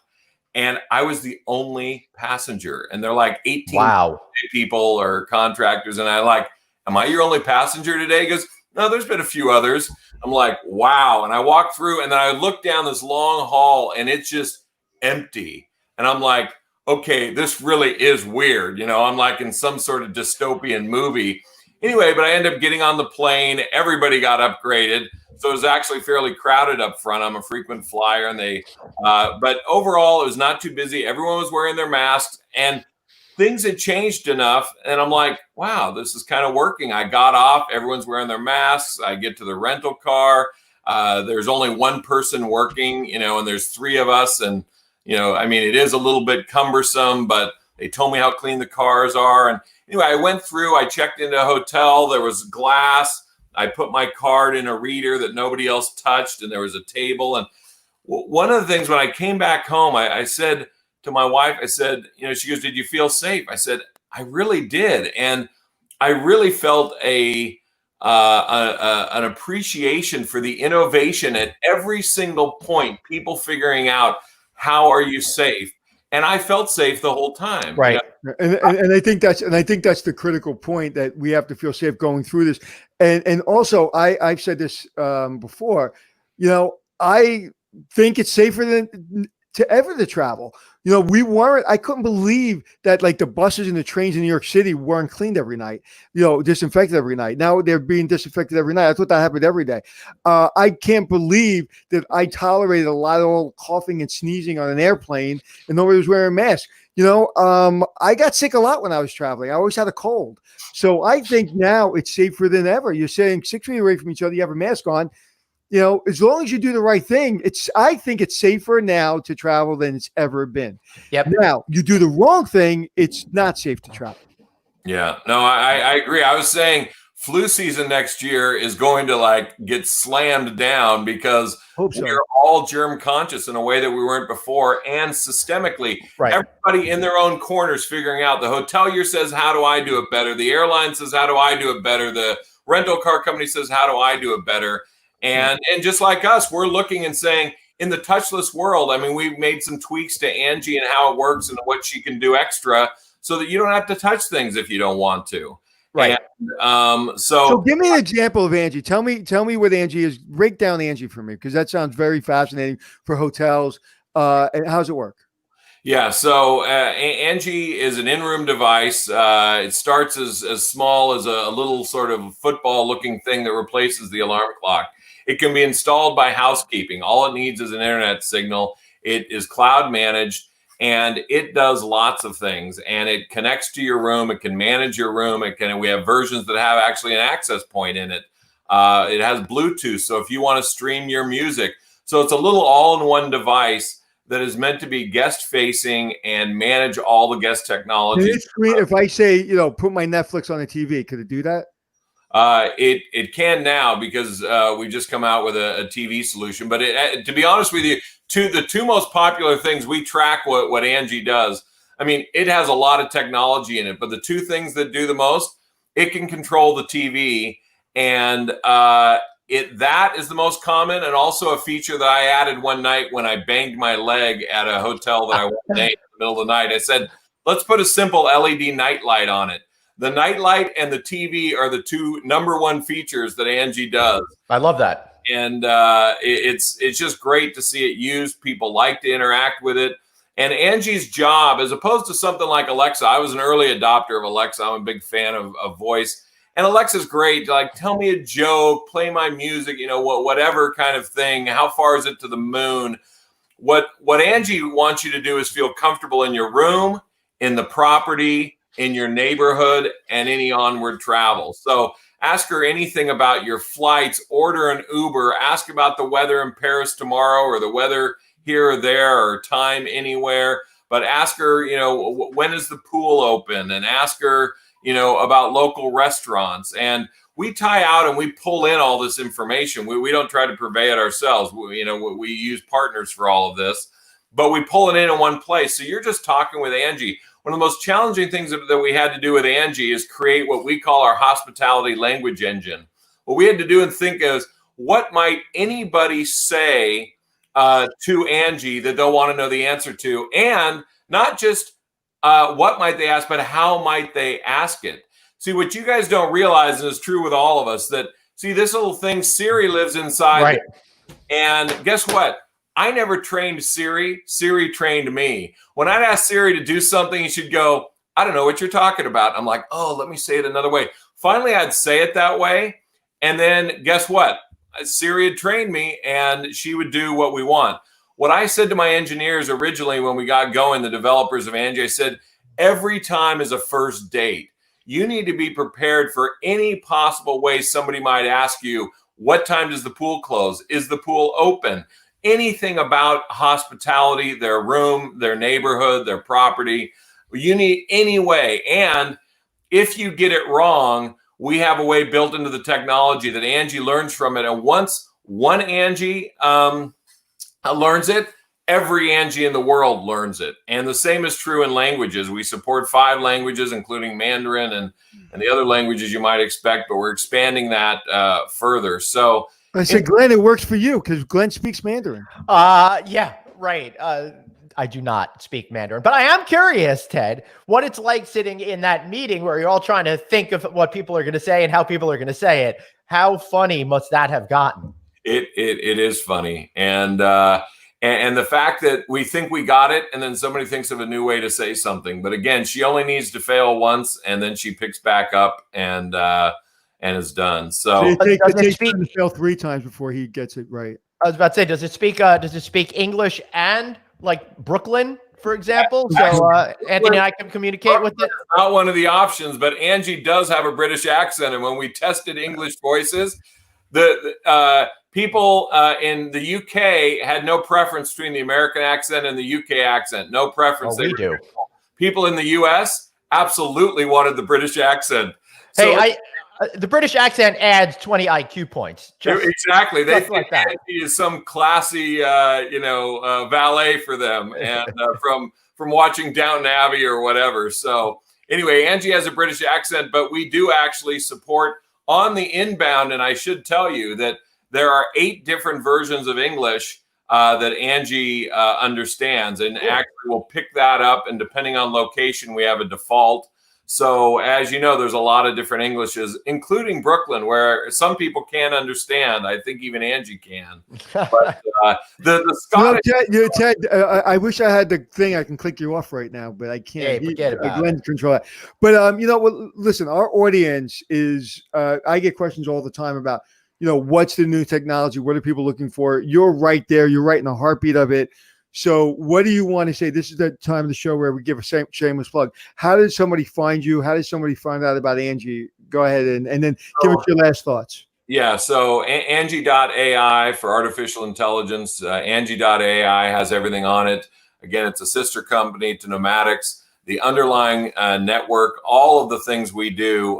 and I was the only passenger. And they're like 18 people or contractors. And I like, am I your only passenger today? He goes, no, there's been a few others. I'm like, wow. And I walked through, and then I looked down this long hall, and it's just empty. And I'm like, okay, this really is weird. I'm like in some sort of dystopian movie. Anyway, but I ended up getting on the plane. Everybody got upgraded. So it was actually fairly crowded up front. I'm a frequent flyer, and but overall, it was not too busy. Everyone was wearing their masks, and things had changed enough. And I'm like, wow, this is kind of working. I got off. Everyone's wearing their masks. I get to the rental car. There's only one person working, and there's three of us. And I mean, it is a little bit cumbersome, but they told me how clean the cars are. And anyway, I went through, I checked into a hotel. There was glass. I put my card in a reader that nobody else touched, and there was a table. And one of the things when I came back home, I said to my wife, I said, she goes, did you feel safe? I said, I really did. And I really felt an appreciation for the innovation at every single point, people figuring out, how are you safe? And I felt safe the whole time. Right. And I think that's the critical point, that we have to feel safe going through this. And also I've said this before, I think it's safer to to travel. I couldn't believe that like the buses and the trains in New York City weren't cleaned every night, disinfected every night. Now they're being disinfected every night. I thought that happened every day. I can't believe that I tolerated a lot of coughing and sneezing on an airplane and nobody was wearing a mask. I got sick a lot when I was traveling. I always had a cold. So I think now it's safer than ever. You're saying 6 feet away from each other, you have a mask on. As long as you do the right thing, I think it's safer now to travel than it's ever been. Yep. Now, you do the wrong thing, it's not safe to travel. Yeah, no, I agree. I was saying flu season next year is going to get slammed down because we're all germ conscious in a way that we weren't before, and systemically, everybody in their own corners figuring out. The hotelier says, "How do I do it better?" The airline says, "How do I do it better?" The rental car company says, "How do I do it better?" And just like us, we're looking and saying, in the touchless world, I mean, we've made some tweaks to Angie and how it works and what she can do extra so that you don't have to touch things if you don't want to. Right. And, so give me an example of Angie. Tell me what Angie is. Break down Angie for me, because that sounds very fascinating for hotels. And how does it work? Yeah, so Angie is an in-room device. It starts as small as a little sort of football-looking thing that replaces the alarm clock. It can be installed by housekeeping. All it needs is an internet signal. It is cloud managed, and it does lots of things. And it connects to your room. It can manage your room. We have versions that have actually an access point in it. It has Bluetooth, so if you want to stream your music. So it's a little all-in-one device that is meant to be guest-facing and manage all the guest technology. If I say, put my Netflix on the TV, could it do that? It can now, because we just come out with a TV solution. But to be honest with you, the two most popular things, we track what Angie does. I mean, it has a lot of technology in it, but the two things that do the most, it can control the TV, and that is the most common, and also a feature that I added one night when I banged my leg at a hotel that I went to in the middle of the night. I said, let's put a simple LED nightlight on it. The nightlight and the TV are the two #1 features that Angie does. I love that. And it's just great to see it used. People like to interact with it. And Angie's job, as opposed to something like Alexa, I was an early adopter of Alexa. I'm a big fan of voice. And Alexa's great. Like, tell me a joke, play my music, whatever kind of thing. How far is it to the moon? What Angie wants you to do is feel comfortable in your room, in the property, in your neighborhood, and any onward travel. So ask her anything about your flights, order an Uber, ask about the weather in Paris tomorrow, or the weather here or there, or time anywhere. But ask her, when is the pool open? And ask her, about local restaurants. And we tie out and we pull in all this information. We don't try to purvey it ourselves. We use partners for all of this, but we pull it in one place. So you're just talking with Angie. One of the most challenging things that we had to do with Angie is create what we call our hospitality language engine. What we had to do and think is, what might anybody say to Angie that they'll want to know the answer to? And not just what might they ask, but how might they ask it? See, what you guys don't realize, and is true with all of us, that, this little thing, Siri, lives inside. Right. And guess what? I never trained Siri. Siri trained me. When I'd ask Siri to do something, she'd go, I don't know what you're talking about. I'm like, oh, let me say it another way. Finally, I'd say it that way. And then guess what? Siri had trained me, and she would do what we want. What I said to my engineers originally when we got going, the developers of Angie, I said, every time is a first date. You need to be prepared for any possible way somebody might ask you, what time does the pool close? Is the pool open? Anything about hospitality, their room, their neighborhood, their property. You need any way. And if you get it wrong, we have a way built into the technology that Angie learns from it. And once one Angie learns it, every Angie in the world learns it. And the same is true in languages. We support 5 languages, including Mandarin and the other languages you might expect, but we're expanding that further. So I said, Glenn, it works for you because Glenn speaks Mandarin. Yeah, right. I do not speak Mandarin, but I am curious, Ted, what it's like sitting in that meeting where you're all trying to think of what people are going to say and how people are going to say it. How funny must that have gotten? It is funny. And And the fact that we think we got it, and then somebody thinks of a new way to say something. But again, she only needs to fail once, and then she picks back up and is done. So it takes him to fail 3 times before he gets it right. I was about to say, does it speak English and like Brooklyn, for example? So Anthony and I can communicate with it. Not one of the options, but Angie does have a British accent, and when we tested English voices, the people in the UK had no preference between the American accent and the UK accent. No preference. Oh, we do. People in the US absolutely wanted the British accent. Hey, the British accent adds 20 IQ points. Exactly. They think like that. Angie is some classy, valet for them, and from watching Downton Abbey or whatever. So anyway, Angie has a British accent, but we do actually support on the inbound. And I should tell you that there are 8 different versions of English that Angie understands, and actually will pick that up. And depending on location, we have a default. So as you know, there's a lot of different Englishes, including Brooklyn, where some people can't understand. I think even Angie can. But the Scottish. Ted, I wish I had the thing I can click you off right now, but I can't. Hey, forget about it. Control that. But listen, our audience is. I get questions all the time about what's the new technology? What are people looking for? You're right there. You're right in the heartbeat of it. So what do you want to say? This is the time of the show where we give a shameless plug. How did somebody find you? How did somebody find out about Angie? Go ahead and then give us your last thoughts. Yeah, so Angie.ai for artificial intelligence. Angie.ai has everything on it. Again, it's a sister company to Nomadics. The underlying network, all of the things we do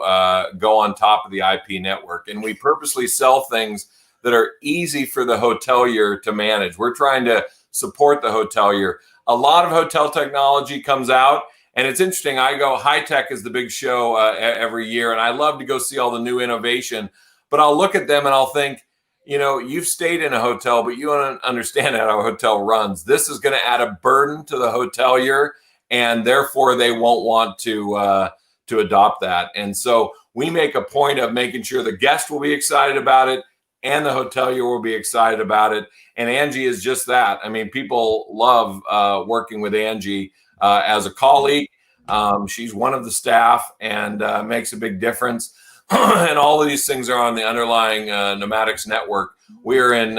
go on top of the IP network. And we purposely sell things that are easy for the hotelier to manage. We're trying to support the hotelier. A lot of hotel technology comes out, and it's interesting. I go, high tech is the big show every year, and I love to go see all the new innovation. But I'll look at them and I'll think, you've stayed in a hotel, but you don't understand how a hotel runs. This is going to add a burden to the hotelier, and therefore they won't want to adopt that. And so we make a point of making sure the guest will be excited about it, and the hotelier will be excited about it. And Angie is just that. I mean, people love working with Angie as a colleague. She's one of the staff and makes a big difference. And all of these things are on the underlying Nomadics network. We're in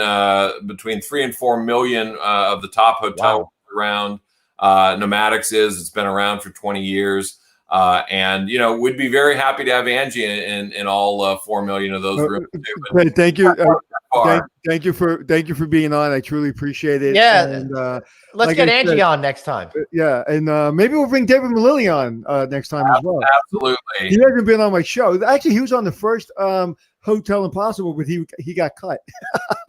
between 3 and 4 million of the top hotels around. Nomadics it's been around for 20 years. And we'd be very happy to have Angie in all 4 million of those rooms too. Thank you. Thank you for being on. I truly appreciate it. Yeah. And, let's get Angie on next time. Yeah. And maybe we'll bring David Malilly on next time as well. Absolutely. He hasn't been on my show. Actually, he was on the first Hotel Impossible, but he got cut.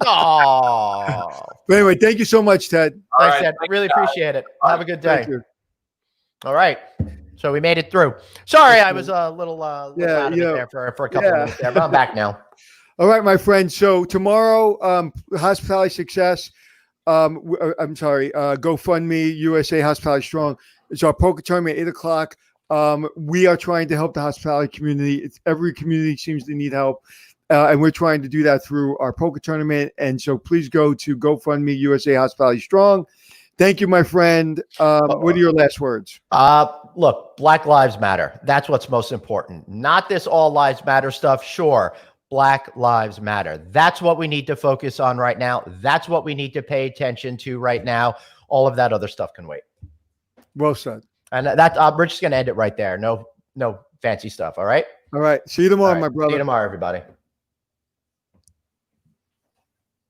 Oh. But anyway, thank you so much, Ted. Thanks, Ted. Really appreciate it. Have a good day. Thank you. All right. So we made it through. Sorry, I was a little out of it there for a couple of minutes there, but I'm back now. All right, my friend. So tomorrow, Hospitality Success. I'm sorry. GoFundMe, USA Hospitality Strong. It's our poker tournament at 8:00. We are trying to help the hospitality community. Every community seems to need help. And we're trying to do that through our poker tournament. And so please go to GoFundMe, USA Hospitality Strong. Thank you, my friend. What are your last words? Look, Black Lives Matter. That's what's most important. Not this all lives matter stuff. Sure. Black Lives Matter. That's what we need to focus on right now. That's what we need to pay attention to right now. All of that other stuff can wait. Well said. And we're just going to end it right there. No fancy stuff. All right. All right. See you tomorrow, my brother. See you tomorrow, everybody.